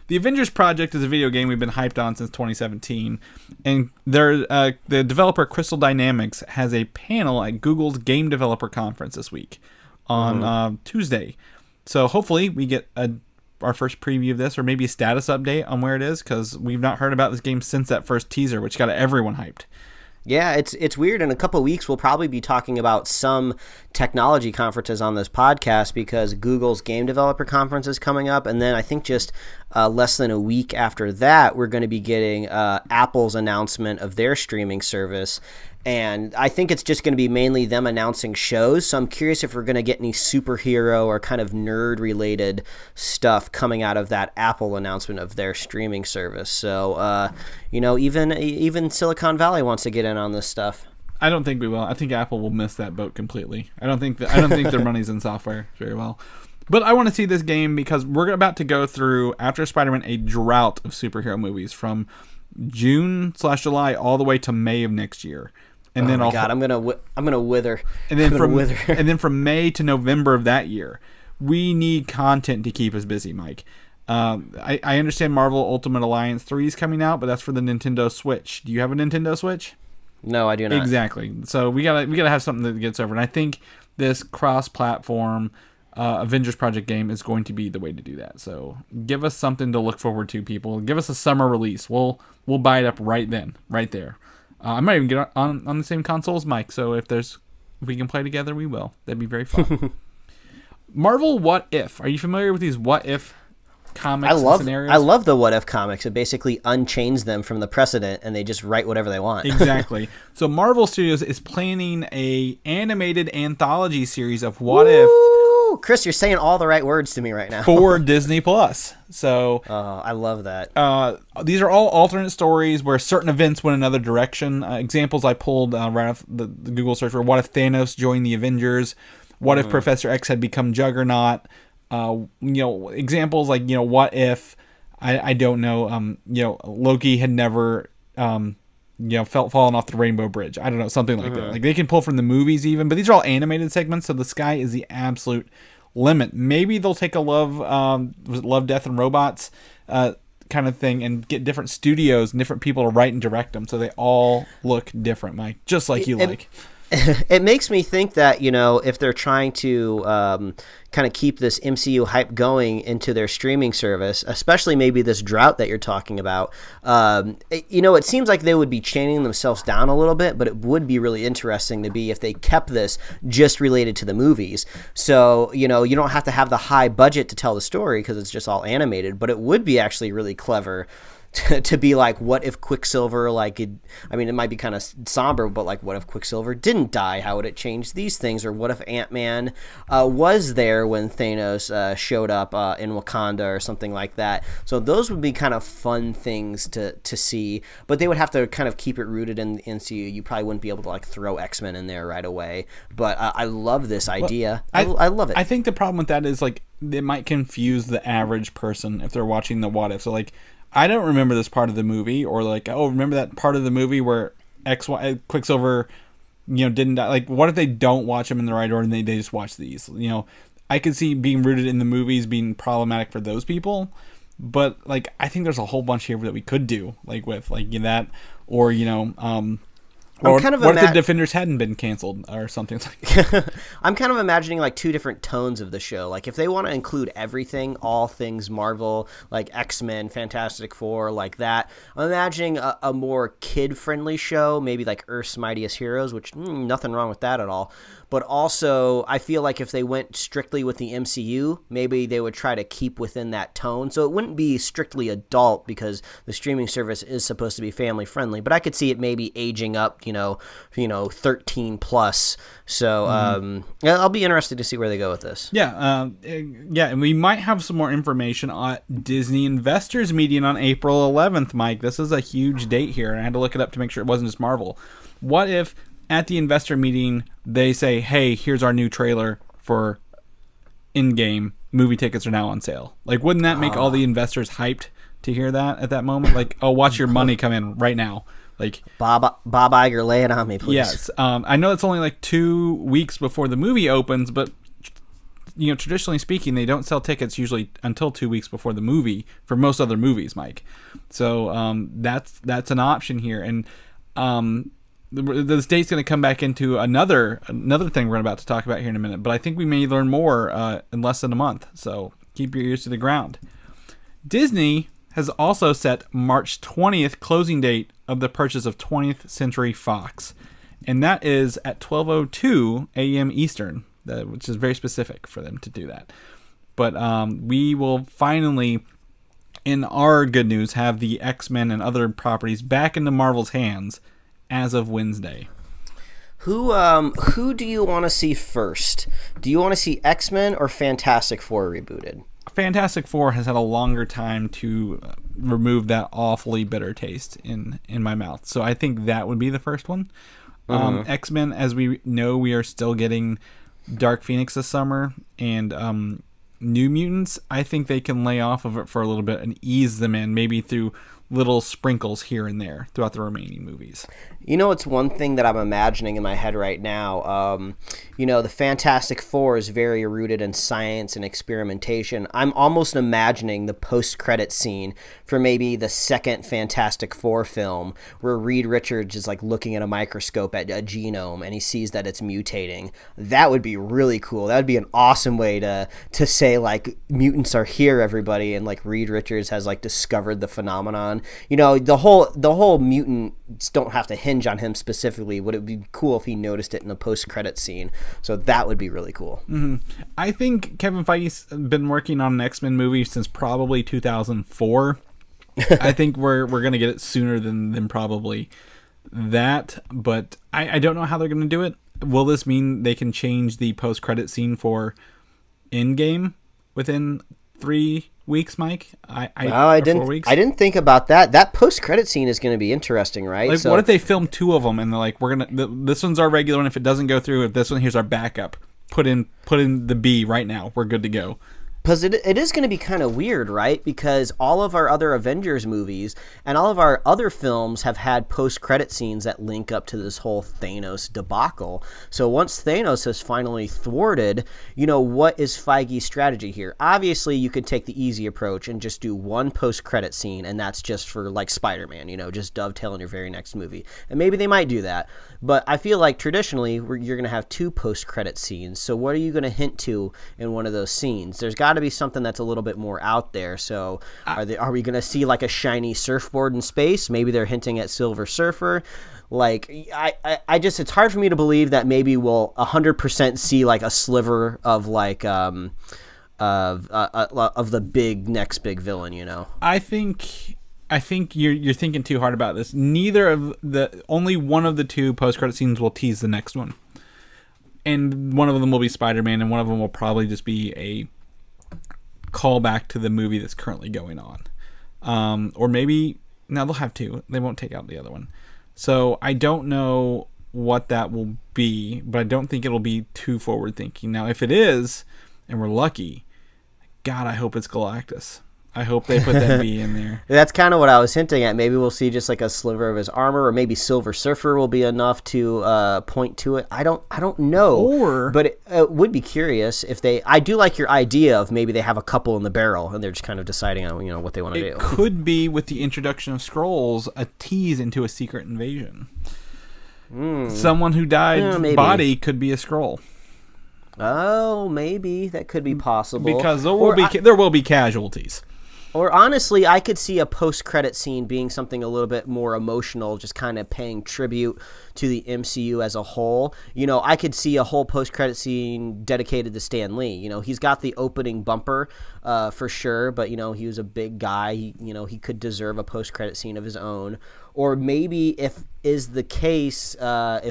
The Avengers Project is a video game we've been hyped on since 2017, and the developer Crystal Dynamics has a panel at Google's Game Developer Conference this week on Tuesday. So hopefully we get our first preview of this, or maybe a status update on where it is, because we've not heard about this game since that first teaser, which got everyone hyped. Yeah, it's weird. In a couple of weeks, we'll probably be talking about some technology conferences on this podcast because Google's Game Developer Conference is coming up. And then I think just less than a week after that, we're going to be getting Apple's announcement of their streaming service. And I think it's just going to be mainly them announcing shows. So I'm curious if we're going to get any superhero or kind of nerd-related stuff coming out of that Apple announcement of their streaming service. So, even Silicon Valley wants to get in on this stuff. I don't think we will. I think Apple will miss that boat completely. I don't think their money's in software very well. But I want to see this game because we're about to go through, after Spider-Man, a drought of superhero movies from June/July all the way to May of next year. And then God, I'm gonna wither. And then from May to November of that year, we need content to keep us busy, Mike. I understand Marvel Ultimate Alliance 3 is coming out, but that's for the Nintendo Switch. Do you have a Nintendo Switch? No, I do not. Exactly. So we gotta have something that gets over. And I think this cross-platform Avengers Project game is going to be the way to do that. So give us something to look forward to, people. Give us a summer release. We'll buy it up right then, right there. I might even get on the same console as Mike, so if we can play together, we will. That'd be very fun. Marvel What If. Are you familiar with these What If comics and scenarios? I love the What If comics. It basically unchains them from the precedent, and they just write whatever they want. Exactly. So Marvel Studios is planning a animated anthology series of What If. Chris, you're saying all the right words to me right now. For Disney Plus. So I love that. These are all alternate stories where certain events went another direction. Examples I pulled right off the Google search were: what if Thanos joined the Avengers? What if Professor X had become Juggernaut? Examples like, what if I don't know, Loki had never fallen off the Rainbow Bridge. I don't know, something like that. Like, they can pull from the movies even, but these are all animated segments, so the sky is the absolute limit. Maybe they'll take a Love, Death, and Robots kind of thing and get different studios and different people to write and direct them so they all look different, Mike, just like you like. It makes me think that, if they're trying to kind of keep this MCU hype going into their streaming service, especially maybe this drought that you're talking about, it seems like they would be chaining themselves down a little bit, but it would be really interesting to be if they kept this just related to the movies. So, you don't have to have the high budget to tell the story because it's just all animated, but it would be actually really clever to be like, what if Quicksilver, it might be kind of somber, but what if Quicksilver didn't die? How would it change these things? Or what if Ant-Man was there when Thanos showed up in Wakanda or something like that? So those would be kind of fun things to see, but they would have to kind of keep it rooted in the MCU. You probably wouldn't be able to throw X-Men in there right away, but I love this idea. Well, I love it. I think the problem with that is it might confuse the average person if they're watching the What If. So I don't remember this part of the movie, or remember that part of the movie where Quicksilver, didn't die. What if they don't watch them in the right order and they just watch these? I could see being rooted in the movies being problematic for those people, but I think there's a whole bunch here that we could do with that, or what if the Defenders hadn't been canceled or something like that? I'm kind of imagining two different tones of the show. If they want to include everything, all things Marvel, X-Men, Fantastic Four, that. I'm imagining a more kid-friendly show, maybe Earth's Mightiest Heroes, which nothing wrong with that at all. But also, I feel if they went strictly with the MCU, maybe they would try to keep within that tone. So it wouldn't be strictly adult because the streaming service is supposed to be family friendly. But I could see it maybe aging up, 13 plus. So I'll be interested to see where they go with this. Yeah, and we might have some more information on Disney Investors Meeting on April 11th, Mike. This is a huge date here, and I had to look it up to make sure it wasn't just Marvel. What if at the investor meeting they say, hey, here's our new trailer for Endgame, movie tickets are now on sale? Wouldn't that make all the investors hyped to hear that at that moment? Oh, watch your money come in right now. Bob Iger, lay it on me, please. Yes. I know it's only 2 weeks before the movie opens, but traditionally speaking, they don't sell tickets usually until 2 weeks before the movie for most other movies, Mike. So that's an option here. And the state's going to come back into another thing we're about to talk about here in a minute, but I think we may learn more in less than a month, so keep your ears to the ground. Disney has also set March 20th closing date of the purchase of 20th Century Fox. And that is at 12:02 a.m. Eastern, which is very specific for them to do that. But we will finally, in our good news, have the X-Men and other properties back into Marvel's hands as of Wednesday. Who do you want to see first? Do you want to see X-Men or Fantastic Four rebooted? Fantastic Four has had a longer time to remove that awfully bitter taste in my mouth. So I think that would be the first one. X-Men, as we know, we are still getting Dark Phoenix this summer, and New Mutants, I think they can lay off of it for a little bit and ease them in, maybe through little sprinkles here and there throughout the remaining movies. You know, it's one thing that I'm imagining in my head right now. The Fantastic Four is very rooted in science and experimentation. I'm almost imagining the post-credit scene for maybe the second Fantastic Four film where Reed Richards is like looking at a microscope at a genome and he sees that it's mutating. That would be really cool. That would be an awesome way to say like mutants are here, everybody, and like Reed Richards has like discovered the phenomenon. The whole mutants don't have to hinge on him specifically. Would it be cool if he noticed it in a post-credit scene? So that would be really cool. Mm-hmm. I think Kevin Feige's been working on an X-Men movie since probably 2004. I think we're going to get it sooner than probably that, but I don't know how they're going to do it. Will this mean they can change the post-credit scene for Endgame within 3 weeks, Mike? I didn't think about that. That post-credit scene is going to be interesting, right? Like, what if they film two of them and they're like, this one's our regular one. If it doesn't go through, if this one, here's our backup. Put in the B right now. We're good to go. Because it is going to be kind of weird, right? Because all of our other Avengers movies and all of our other films have had post-credit scenes that link up to this whole Thanos debacle. So once Thanos is finally thwarted, what is Feige's strategy here? Obviously, you could take the easy approach and just do one post-credit scene, and that's just for, like, Spider-Man, just dovetail in your very next movie. And maybe they might do that. But I feel like traditionally, you're going to have two post-credit scenes. So what are you going to hint to in one of those scenes? There's got to be something that's a little bit more out there. So are we going to see like a shiny surfboard in space? Maybe they're hinting at Silver Surfer. Like I just, it's hard for me to believe that maybe we'll 100% see like a sliver of like of the next big villain. I think you're thinking too hard about this. Only one of the two post-credit scenes will tease the next one, and one of them will be Spider-Man, and one of them will probably just be a callback to the movie that's currently going on. Or maybe they'll have two. They won't take out the other one. So I don't know what that will be, but I don't think it'll be too forward-thinking. Now, if it is, and we're lucky, God, I hope it's Galactus. I hope they put that B in there. That's kind of what I was hinting at. Maybe we'll see just like a sliver of his armor, or maybe Silver Surfer will be enough to point to it. I don't know. But it would be curious if they. I do like your idea of maybe they have a couple in the barrel and they're just kind of deciding on what they want to do. It could be, with the introduction of Skrulls, a tease into a secret invasion. Someone who died body could be a Skrull. Oh, maybe that could be possible, because there will be casualties. Or honestly, I could see a post-credit scene being something a little bit more emotional, just kind of paying tribute to the MCU as a whole. I could see a whole post-credit scene dedicated to Stan Lee. He's got the opening bumper for sure, but, he was a big guy. He could deserve a post-credit scene of his own. Or maybe if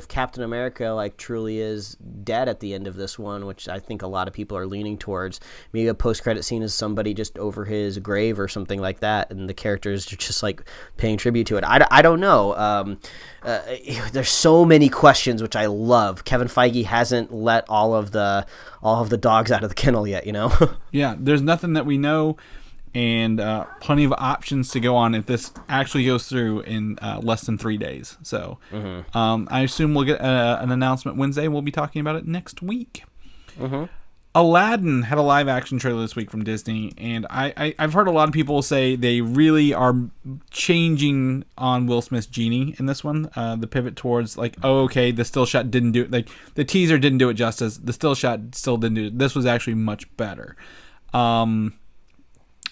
Captain America truly is dead at the end of this one, which I think a lot of people are leaning towards, maybe a post-credit scene is somebody just over his grave or something like that, and the characters are just like paying tribute to it. I don't know. There's so many questions, which I love. Kevin Feige hasn't let all of the dogs out of the kennel yet. Yeah, there's nothing that we know. And plenty of options to go on if this actually goes through in less than 3 days. So I assume we'll get an announcement Wednesday. We'll be talking about it next week. Aladdin had a live-action trailer this week from Disney, and I've heard a lot of people say they really are changing on Will Smith's genie in this one. The pivot towards the still shot didn't do it. Like, the teaser didn't do it justice. The still shot still didn't do it. This was actually much better.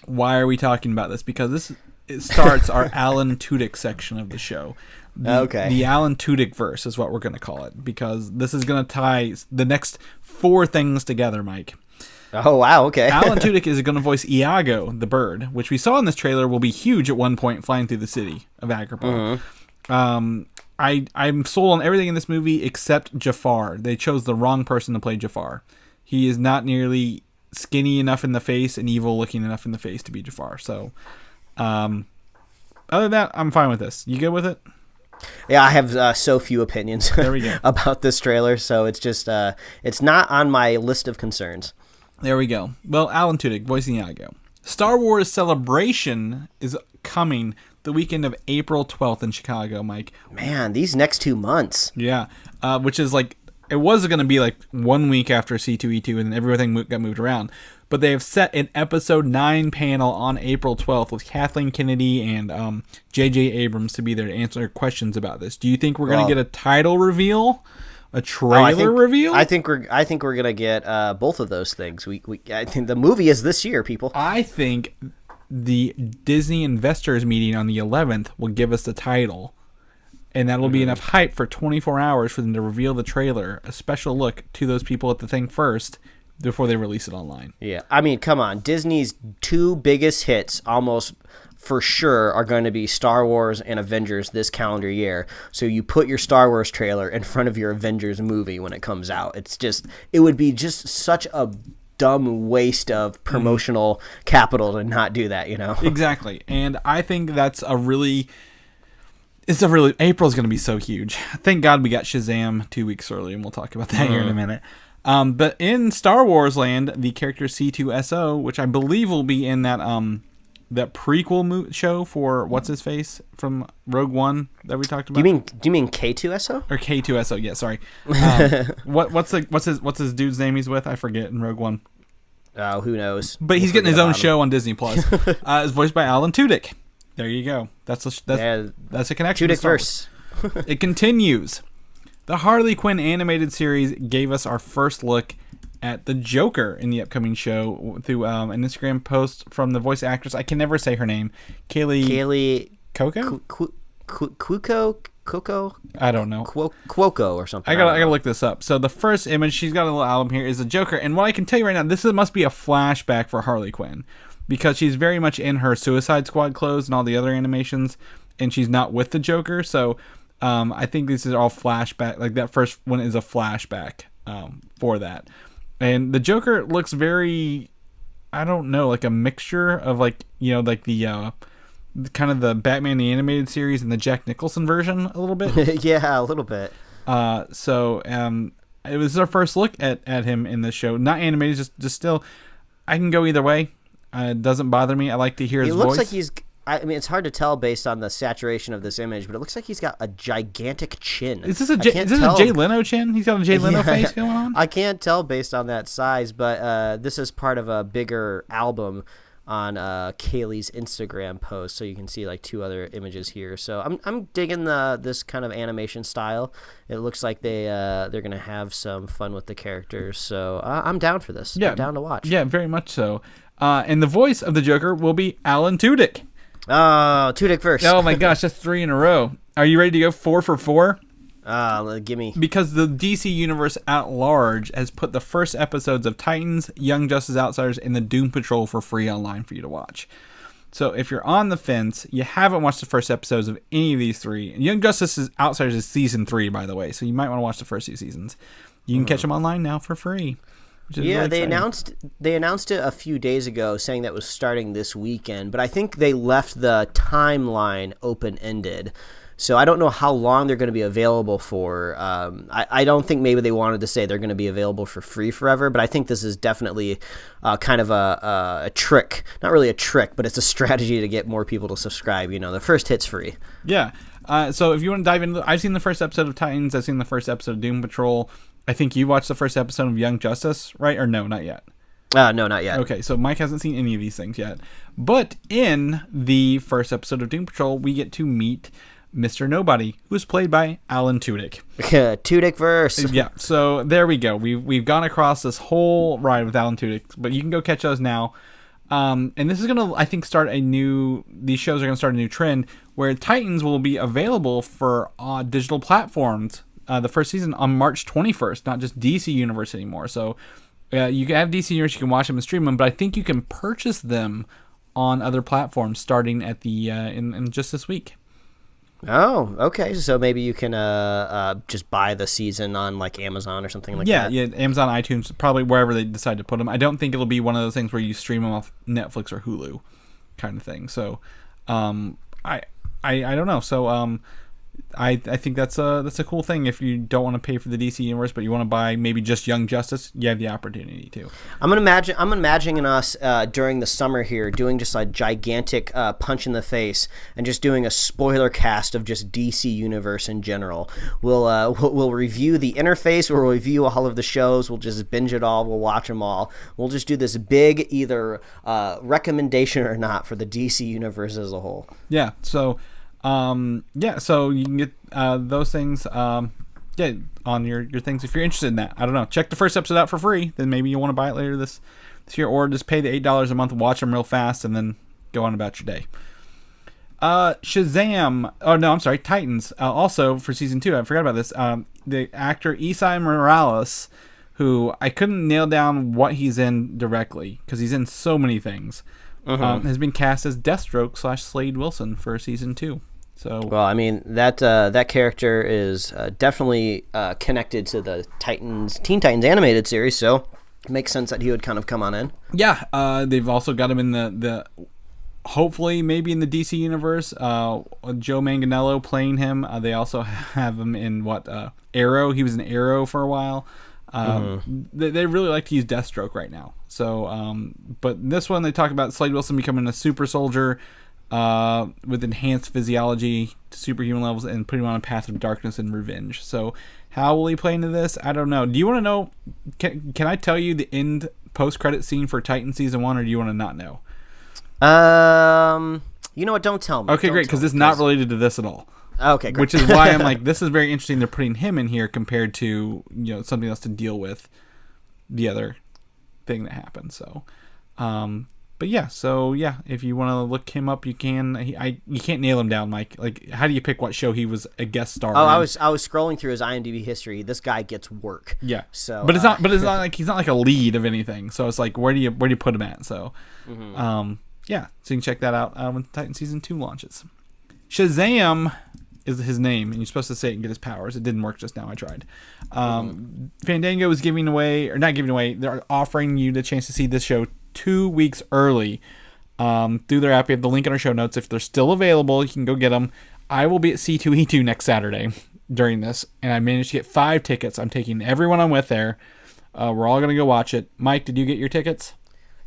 Why are we talking about this? Because it starts our Alan Tudyk section of the show. The Alan Tudyk verse is what we're going to call it, because this is going to tie the next 4 things together, Mike. Oh, wow, okay. Alan Tudyk is going to voice Iago, the bird, which we saw in this trailer will be huge at one point flying through the city of Agrabah. I'm sold on everything in this movie except Jafar. They chose the wrong person to play Jafar. He is not nearly skinny enough in the face and evil looking enough in the face to be Jafar. So, other than that, I'm fine with this. You good with it? Yeah, I have so few opinions there we go. about this trailer, so it's just it's not on my list of concerns. There we go. Well, Alan Tudyk voicing Iago. Star Wars Celebration is coming the weekend of April 12th in Chicago, Mike. Man, these next 2 months. Yeah, which is like, it was going to be like 1 week after C2E2 and everything got moved around. But they have set an episode 9 panel on April 12th with Kathleen Kennedy and J.J. Abrams to be there to answer questions about this. Do you think we're going to get a title reveal? A trailer reveal? I think we're gonna get both of those things. I think the movie is this year, people. I think the Disney investors meeting on the 11th will give us the title, and that'll be enough hype for 24 hours for them to reveal the trailer, a special look to those people at the thing first before they release it online. Yeah, I mean, come on, Disney's 2 biggest hits almost for sure are going to be Star Wars and Avengers this calendar year. So you put your Star Wars trailer in front of your Avengers movie when it comes out. It would be just such a dumb waste of promotional capital to not do that, you know? Exactly. And I think that's April's going to be so huge. Thank God we got Shazam 2 weeks early, and we'll talk about that here in a minute. But in Star Wars land, the character C2SO, which I believe will be in that prequel show for what's his face from Rogue One that we talked about. Do you mean K2SO or K2SO? Yeah, sorry. What's his dude's name he's with? I forget in Rogue One. Oh, who knows? But he's getting his own show on Disney Plus. It's voiced by Alan Tudyk. There you go. That's a connection. Tudyk verse. It continues. The Harley Quinn animated series gave us our first look at the Joker in the upcoming show through an Instagram post from the voice actress. I can never say her name. Kaylee Coco? Coco? I don't know. Cuoco or something. I gotta look this up. So the first image, she's got a little album here, is the Joker. And what I can tell you right now, this must be a flashback for Harley Quinn, because she's very much in her Suicide Squad clothes and all the other animations, and she's not with the Joker. So I think this is all flashback. Like that first one is a flashback for that. And the Joker looks very, I don't know, like a mixture of like, you know, like the kind of the Batman the Animated Series and the Jack Nicholson version a little bit. Yeah, a little bit. So it was our first look at him in the show. Not animated, just still. I can go either way. It doesn't bother me. I like to hear his voice. He looks like he's... I mean, it's hard to tell based on the saturation of this image, but it looks like he's got a gigantic chin. Is this a Jay Leno chin? He's got a Jay Leno face going on? I can't tell based on that size, but this is part of a bigger album on Kaylee's Instagram post, so you can see like 2 other images here. So I'm digging this kind of animation style. It looks like they're gonna have some fun with the characters. So I'm down for this. Yeah, I'm down to watch. Yeah, very much so. And the voice of the Joker will be Alan Tudyk. Oh, Tudyk verse. Oh my gosh, that's 3 in a row. Are you ready to go 4 for 4? Gimme. Because the DC Universe at large has put the first episodes of Titans, Young Justice Outsiders, and the Doom Patrol for free online for you to watch. So if you're on the fence, you haven't watched the first episodes of any of these 3. Young Justice Outsiders is season 3, by the way, so you might want to watch the first 2 seasons. You can catch them online now for free. Yeah, really they announced it a few days ago, saying that it was starting this weekend, but I think they left the timeline open-ended. So I don't know how long they're going to be available for. I don't think maybe they wanted to say they're going to be available for free forever, but I think this is definitely kind of a trick. Not really a trick, but it's a strategy to get more people to subscribe. You know, the first hit's free. Yeah. So if you want to dive into, I've seen the first episode of Titans. I've seen the first episode of Doom Patrol. I think you watched the first episode of Young Justice, right? Or no, not yet. No, not yet. Okay, so Mike hasn't seen any of these things yet. But in the first episode of Doom Patrol, we get to meet Mr. Nobody, who is played by Alan Tudyk. Tudyk verse. Yeah, so there we go. We've gone across this whole ride with Alan Tudyk, but you can go catch those now. And this is gonna, I think, these shows are gonna start a new trend where Titans will be available for digital platforms. The first season on March 21st, not just DC Universe anymore. So you can have DC Universe, you can watch them and stream them, but I think you can purchase them on other platforms starting at the in just this week. Oh, okay. So maybe you can just buy the season on like Amazon or something like that. Yeah, Amazon, iTunes, probably wherever they decide to put them. I don't think it'll be one of those things where you stream them off Netflix or Hulu, kind of thing. So, I don't know. So, I think that's a cool thing. If you don't want to pay for the DC universe, but you want to buy maybe just Young Justice, you have the opportunity to. I'm imagining us during the summer here doing just a gigantic punch in the face and just doing a spoiler cast of just DC universe in general. We'll review the interface. We'll review all of the shows. We'll just binge it all. We'll watch them all. We'll just do this big either recommendation or not for the DC universe as a whole. Yeah. So. So you can get those things on your things if you're interested in that. I don't know. Check the first episode out for free. Then maybe you want to buy it later this year, or just pay the $8 a month, watch them real fast, and then go on about your day. Shazam. Oh no, I'm sorry. Titans. Also for season 2, I forgot about this. The actor Isai Morales, who I couldn't nail down what he's in directly because he's in so many things. Has been cast as Deathstroke / Slade Wilson for season 2. So, well, I mean that character is definitely connected to the Teen Titans animated series, so it makes sense that he would kind of come on in. Yeah, they've also got him in the hopefully maybe in the DC universe. Joe Manganiello playing him. They also have him in Arrow. He was in Arrow for a while. They really like to use Deathstroke right now. So, but this one they talk about Slade Wilson becoming a super soldier with enhanced physiology to superhuman levels and putting him on a path of darkness and revenge. So, how will he play into this? I don't know. Do you want to know? Can I tell you the end post-credit scene for Titan season 1, or do you want to not know? You know what? Don't tell me. Okay, great, because it's not related to this at all. Okay, great. Which is why I'm like, this is very interesting. They're putting him in here compared to something else to deal with the other thing that happened. So, but yeah, if you want to look him up, you can. You can't nail him down, Mike. Like, how do you pick what show he was a guest star? Oh, in? I was scrolling through his IMDb history. This guy gets work. Yeah. So, but it's not like he's not like a lead of anything. So it's like, where do you put him at? So, so you can check that out when Titan season 2 launches. Shazam is his name, and you're supposed to say it and get his powers. It didn't work just now. I tried. Fandango is they're offering you the chance to see this show 2 weeks early through their app. We have the link in our show notes. If they're still available, you can go get them. I will be at C2E2 next Saturday during this, and I managed to get 5 tickets. I'm taking everyone I'm with there. We're all going to go watch it. Mike, did you get your tickets?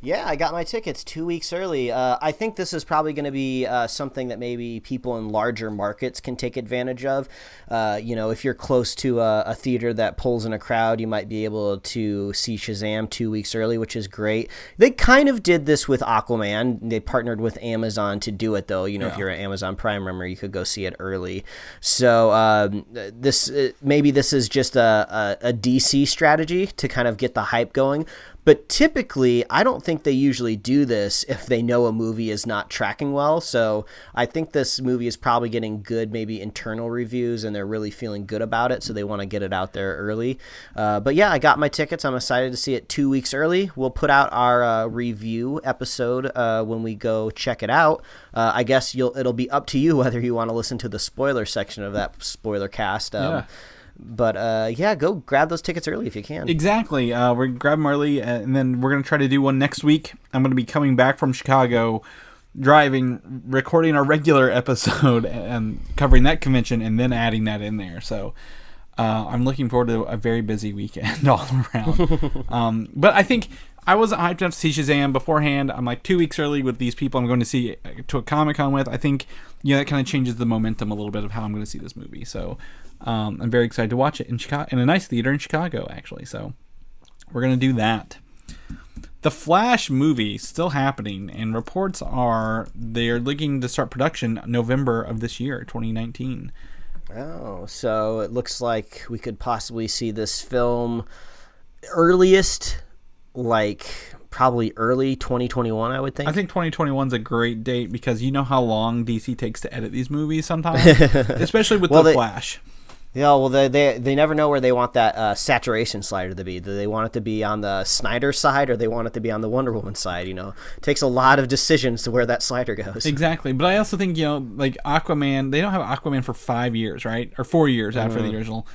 Yeah, I got my tickets 2 weeks early. I think this is probably going to be something that maybe people in larger markets can take advantage of. If you're close to a theater that pulls in a crowd, you might be able to see Shazam 2 weeks early, which is great. They kind of did this with Aquaman. They partnered with Amazon to do it, though. If you're an Amazon Prime member, you could go see it early. So this is just a DC strategy to kind of get the hype going. But typically, I don't think they usually do this if they know a movie is not tracking well. So I think this movie is probably getting good, maybe internal reviews, and they're really feeling good about it. So they want to get it out there early. But yeah, I got my tickets. I'm excited to see it 2 weeks early. We'll put out our review episode when we go check it out. I guess it'll be up to you whether you want to listen to the spoiler section of that spoiler cast. But go grab those tickets early if you can. Exactly. We're grab them early, and then we're going to try to do one next week. I'm going to be coming back from Chicago, driving, recording our regular episode, and covering that convention, and then adding that in there. So I'm looking forward to a very busy weekend all around. But I think I wasn't hyped enough to see Shazam beforehand. I'm like 2 weeks early with these people I'm going to see to a Comic-Con with. I think that kind of changes the momentum a little bit of how I'm going to see this movie. So I'm very excited to watch it in Chicago, in a nice theater in Chicago, actually. So we're going to do that. The Flash movie still happening, and reports are they are looking to start production November of this year, 2019. Oh, so it looks like we could possibly see this film earliest, probably early 2021, I would think. I think 2021 is a great date because you know how long DC takes to edit these movies sometimes, especially with The Flash. Yeah, well, they never know where they want that saturation slider to be. Do they want it to be on the Snyder side or they want it to be on the Wonder Woman side? You know, it takes a lot of decisions to where that slider goes. Exactly, but I also think, you know, like Aquaman, they don't have Aquaman for 5 years, right? Or 4 years after the original.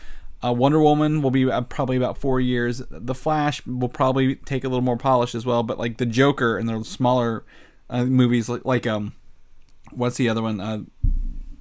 Wonder Woman will be probably about 4 years. The Flash will probably take a little more polish as well, but like the Joker and the smaller movies, like what's the other one?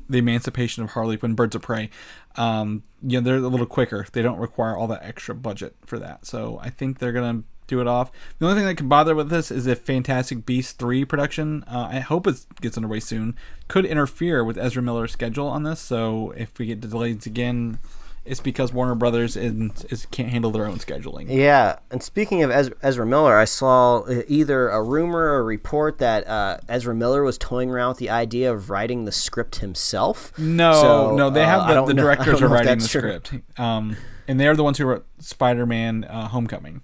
The Emancipation of Harley Quinn, Birds of Prey. You know, they're a little quicker. They don't require all that extra budget for that. So I think they're going to do it off. The only thing that can bother with this is if Fantastic Beasts 3 production, I hope it gets underway soon, could interfere with Ezra Miller's schedule on this. So if we get delays again, it's because Warner Brothers can't handle their own scheduling. Yeah, and speaking of Ezra Miller, I saw either a rumor or a report that Ezra Miller was toying around with the idea of writing the script himself. No, they have the directors are writing the true. script. And they're the ones who wrote Spider-Man Homecoming.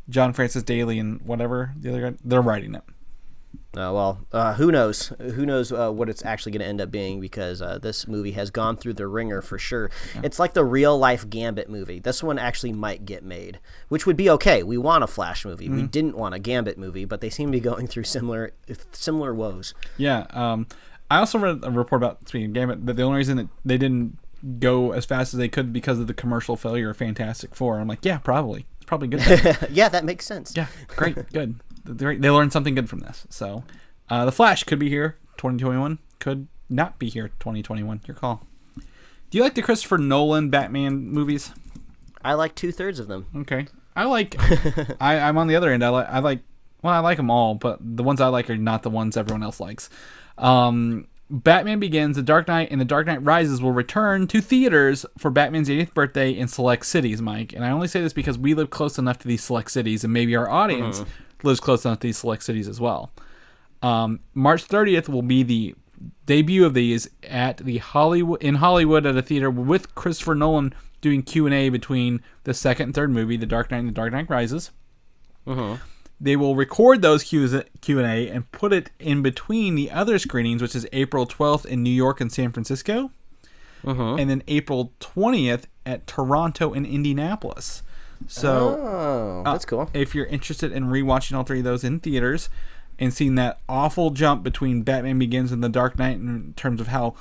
John Francis Daly and whatever, the other guy, they're writing it. Who knows? Who knows what it's actually going to end up being because this movie has gone through the ringer for sure. Yeah. It's like the real-life Gambit movie. This one actually might get made, which would be okay. We want a Flash movie. Mm-hmm. We didn't want a Gambit movie, but they seem to be going through similar woes. Yeah. I also read a report about, speaking of Gambit, that the only reason that they didn't go as fast as they could because of the commercial failure of Fantastic Four. I'm like, yeah, probably. It's probably good. Yeah, that makes sense. Yeah, great, good. They learned something good from this. So, The Flash could be here 2021. Could not be here 2021. Your call. Do you like the Christopher Nolan Batman movies? I like 2/3 of them. Okay. I like. I'm on the other end. I like them all, but the ones I like are not the ones everyone else likes. Batman Begins, The Dark Knight, and The Dark Knight Rises will return to theaters for Batman's 80th birthday in select cities, Mike. And I only say this because we live close enough to these select cities, and maybe our audience lives close enough to these select cities as well. March 30th will be the debut of these at the Hollywood at a theater with Christopher Nolan doing Q&A between the second and third movie, The Dark Knight and The Dark Knight Rises. They will record those Q&A and put it in between the other screenings, which is April 12th in New York and San Francisco, and then April 20th at Toronto and Indianapolis. So that's cool. If you're interested in rewatching all three of those in theaters and seeing that awful jump between Batman Begins and The Dark Knight in terms of how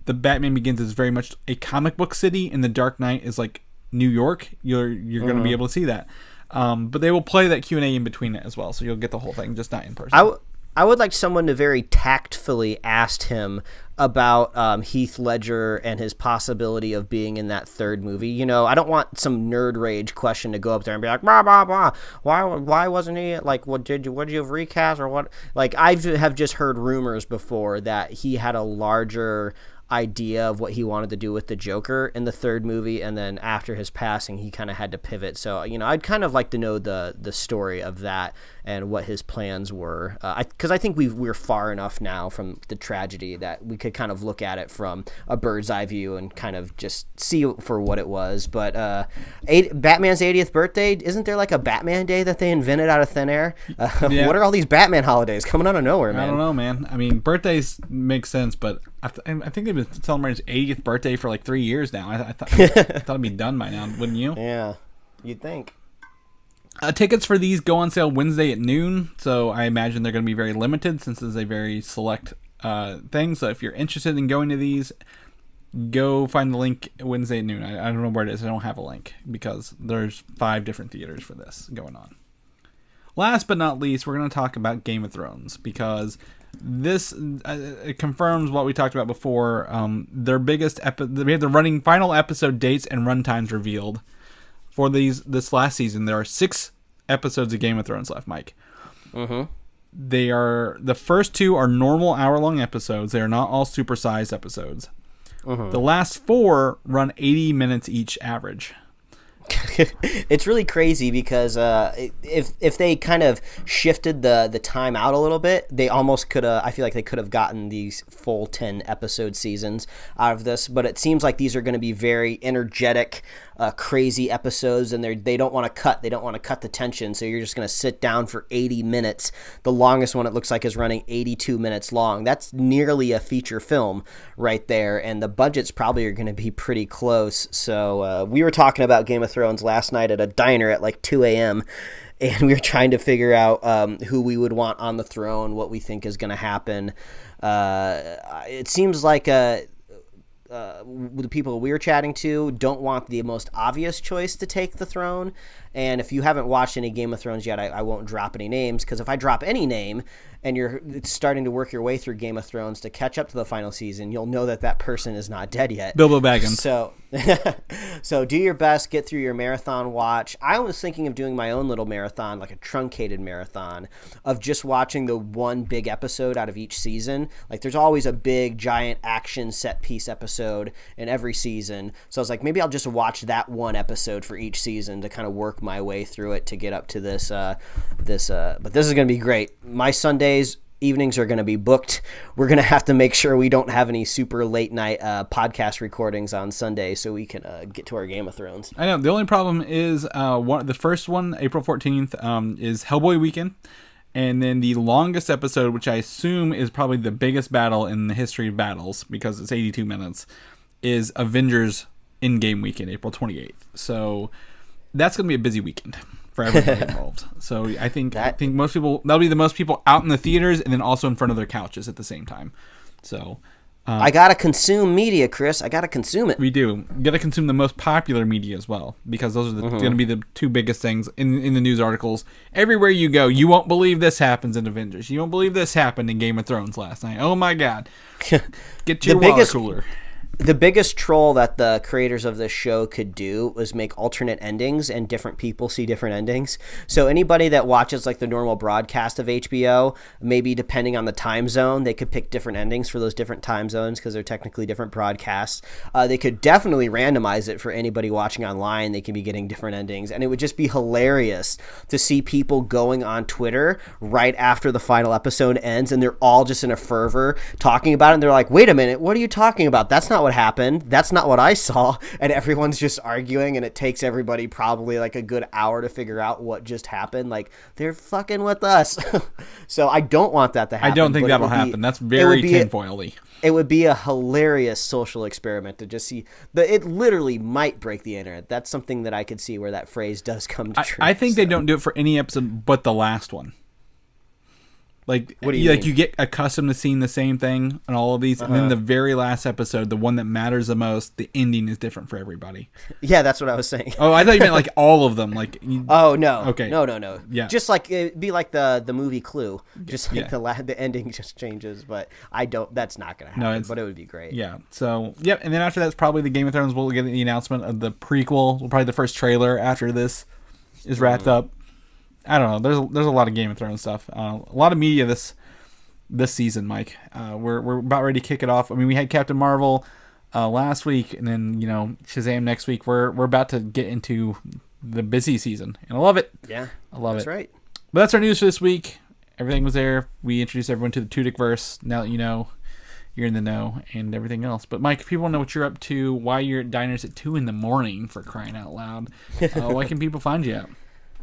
the Batman Begins is very much a comic book city and The Dark Knight is like New York, you're going to be able to see that. But they will play that Q&A in between it as well, so you'll get the whole thing, just not in person. I would like someone to very tactfully ask him about Heath Ledger and his possibility of being in that third movie. You know, I don't want some nerd rage question to go up there and be like, blah, blah, blah. Why wasn't he, like, what did you have recast or what? Like, I have just heard rumors before that he had a larger idea of what he wanted to do with the Joker in the third movie, and then after his passing he kind of had to pivot. So, you know, I'd kind of like to know the story of that and what his plans were, because I think we're far enough now from the tragedy that we could kind of look at it from a bird's eye view and kind of just see it for what it was. But Batman's 80th birthday, isn't there like a Batman Day that they invented out of thin air? Yeah. What are all these Batman holidays coming out of nowhere, man? I don't know, man. I mean, birthdays make sense, but I think they've been celebrating his 80th birthday for like 3 years now. I thought it'd be done by now, wouldn't you? Yeah, you'd think. Tickets for these go on sale Wednesday at noon, so I imagine they're going to be very limited since it's a very select thing. So if you're interested in going to these, go find the link Wednesday at noon. I don't know where it is. I don't have a link because there's 5 different theaters for this going on. Last but not least, we're going to talk about Game of Thrones because this it confirms what we talked about before. Their biggest we have the running final episode dates and runtimes revealed for this last season. There are 6 episodes of Game of Thrones left, Mike. They are the first 2 are normal hour-long episodes. They are not all supersized episodes. The last 4 run 80 minutes each average. It's really crazy because if they kind of shifted the time out a little bit, they almost could have. I feel like they could have gotten these full 10 episode seasons out of this. But it seems like these are going to be very energetic, crazy episodes, and they don't want to cut. They don't want to cut the tension, so you're just going to sit down for 80 minutes. The longest one, it looks like, is running 82 minutes long. That's nearly a feature film right there, and the budgets probably are going to be pretty close. So we were talking about Game of Thrones last night at a diner at like 2 a.m., and we were trying to figure out who we would want on the throne, what we think is going to happen. It seems like the people we were chatting to don't want the most obvious choice to take the throne. And if you haven't watched any Game of Thrones yet, I won't drop any names, because if I drop any name and you're starting to work your way through Game of Thrones to catch up to the final season, you'll know that person is not dead yet. Bilbo Baggins. So do your best, get through your marathon watch. I was thinking of doing my own little marathon, like a truncated marathon of just watching the one big episode out of each season. Like there's always a big giant action set piece episode in every season. So I was like, maybe I'll just watch that one episode for each season to kind of work my way through it to get up to this. But this is going to be great. My Sundays evenings are going to be booked. We're going to have to make sure we don't have any super late night podcast recordings on Sunday so we can get to our Game of Thrones. I know. The only problem is the first one, April 14th, is Hellboy weekend. And then the longest episode, which I assume is probably the biggest battle in the history of battles, because it's 82 minutes, is Avengers Endgame weekend, April 28th. So that's going to be a busy weekend for everybody involved. So I think most people, that'll be the most people out in the theaters and then also in front of their couches at the same time. So I gotta consume media, Chris. I gotta consume it. We do. You gotta consume the most popular media as well, because those are going to be the two biggest things in the news articles. Everywhere you go, you won't believe this happens in Avengers. You won't believe this happened in Game of Thrones last night. Oh my God. Get your water cooler. The biggest troll that the creators of this show could do was make alternate endings, and different people see different endings. So anybody that watches like the normal broadcast of HBO, maybe depending on the time zone, they could pick different endings for those different time zones because they're technically different broadcasts. They could definitely randomize it for anybody watching online. They can be getting different endings, and it would just be hilarious to see people going on Twitter right after the final episode ends, and they're all just in a fervor talking about it, and they're like, wait a minute, what are you talking about? That's not what happened. That's not what I saw. And everyone's just arguing, and it takes everybody probably like a good hour to figure out what just happened. Like, they're fucking with us. So I don't want that to happen. I don't think that'll happen. That's very tinfoil-y. It would be a hilarious social experiment to just see. It literally might break the internet. That's something that I could see where that phrase does come to true. I think they don't do it for any episode but the last one. Like, what do you mean? Like, you get accustomed to seeing the same thing on all of these, and then the very last episode, the one that matters the most, the ending is different for everybody. Yeah, that's what I was saying. Oh, I thought you meant like all of them. Like, oh no, okay, no. Yeah, just like it'd be like the movie Clue. Just like the ending just changes. But I don't. That's not gonna happen. But it would be great. Yeah. So yep. And then after that's probably the Game of Thrones. We'll get the announcement of the prequel. Probably the first trailer after this is wrapped up. I don't know. There's a lot of Game of Thrones stuff. A lot of media this season, Mike. We're about ready to kick it off. I mean, we had Captain Marvel last week, and then Shazam next week. We're about to get into the busy season, and I love it. Yeah, I love it. That's right. But that's our news for this week. Everything was there. We introduced everyone to the Tudyk-verse. Now that you know, you're in the know, and everything else. But Mike, if people want to know what you're up to, why you're at diners at 2 a.m, for crying out loud, why can people find you at?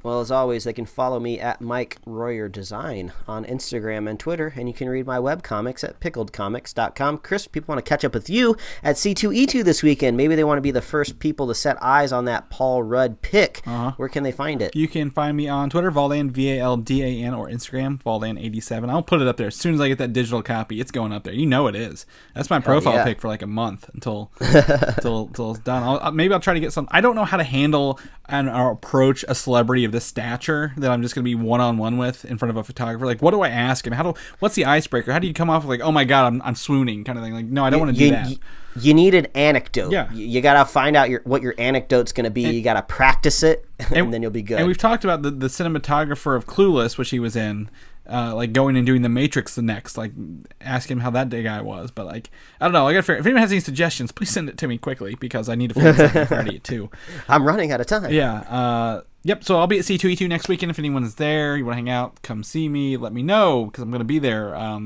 Well, as always, they can follow me at Mike Royer Design on Instagram and Twitter, and you can read my webcomics at pickledcomics.com. Chris, people want to catch up with you at C2E2 this weekend. Maybe they want to be the first people to set eyes on that Paul Rudd pick. Where can they find it? You can find me on Twitter, Valdan, Valdan, or Instagram, Valdan87. I'll put it up there as soon as I get that digital copy. It's going up there. You know it is. That's my profile pic for like a month until it's done. Maybe I'll try to get some. I don't know how to handle and approach a celebrity of this stature that I'm just going to be one-on-one with in front of a photographer. Like, what do I ask him? What's the icebreaker? How do you come off with like, oh my God, I'm swooning kind of thing? Like, no, I don't want to do that. You need an anecdote. Yeah. You got to find out what your anecdote's going to be. You got to practice it, and then you'll be good. And we've talked about the cinematographer of Clueless, which he was in, like going and doing The Matrix the next, like ask him how that guy was. But like, I don't know. I got to figure. If anyone has any suggestions, please send it to me quickly because I need to figure something ready too. I'm running out of time. Yeah. Yep. So I'll be at C2E2 next weekend. If anyone's there, you want to hang out, come see me. Let me know because I'm going to be there. I'll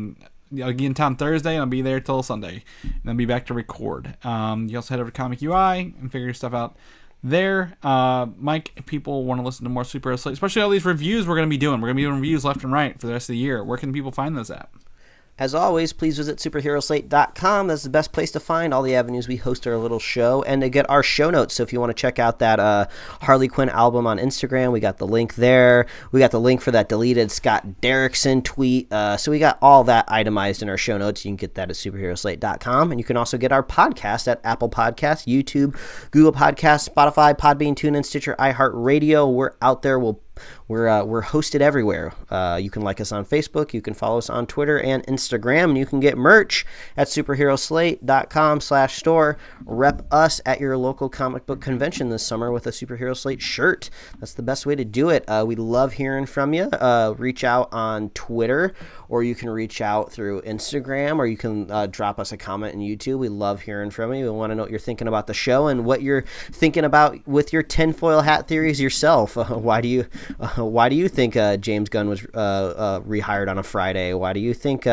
be in town Thursday, and I'll be there till Sunday, and then be back to record. You also head over to Comic UI and figure your stuff out there. Mike, if people want to listen to more Superhero Slate, especially all these reviews we're going to be doing. We're going to be doing reviews left and right for the rest of the year. Where can people find those at? As always, please visit superheroslate.com. That's the best place to find all the avenues we host our little show and to get our show notes. So if you want to check out that Harley Quinn album on Instagram, we got the link there. We got the link for that deleted Scott Derrickson tweet. So we got all that itemized in our show notes. You can get that at superheroslate.com. And you can also get our podcast at Apple Podcasts, YouTube, Google Podcasts, Spotify, Podbean, TuneIn, Stitcher, iHeartRadio. We're out there. We're hosted everywhere. You can like us on Facebook. You can follow us on Twitter and Instagram. And you can get merch at superheroslate.com/store. Rep us at your local comic book convention this summer with a Superhero Slate shirt. That's the best way to do it. We love hearing from you. Reach out on Twitter, or you can reach out through Instagram, or you can drop us a comment in YouTube. We love hearing from you. We want to know what you're thinking about the show and what you're thinking about with your tinfoil hat theories yourself. Why do you think James Gunn was rehired on a Friday? Why do you think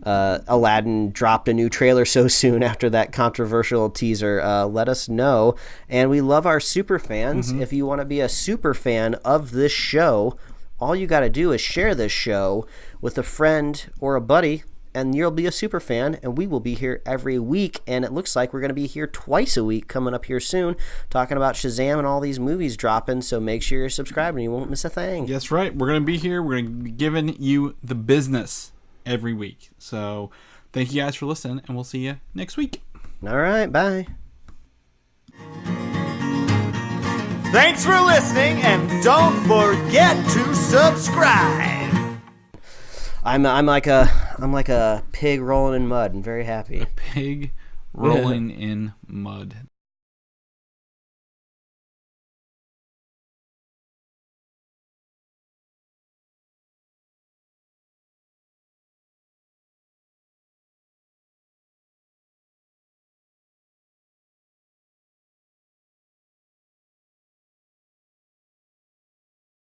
Aladdin dropped a new trailer so soon after that controversial teaser? Let us know. And we love our super fans. If you want to be a super fan of this show, all you got to do is share this show with a friend or a buddy, and you'll be a super fan, and we will be here every week. And it looks like we're going to be here twice a week coming up here soon, talking about Shazam and all these movies dropping. So make sure you're subscribed and you won't miss a thing. That's right. We're going to be here. We're going to be giving you the business every week. So thank you guys for listening, and we'll see you next week. All right. Bye. Thanks for listening, and don't forget to subscribe. I'm like a pig rolling in mud and very happy. Pig rolling in mud.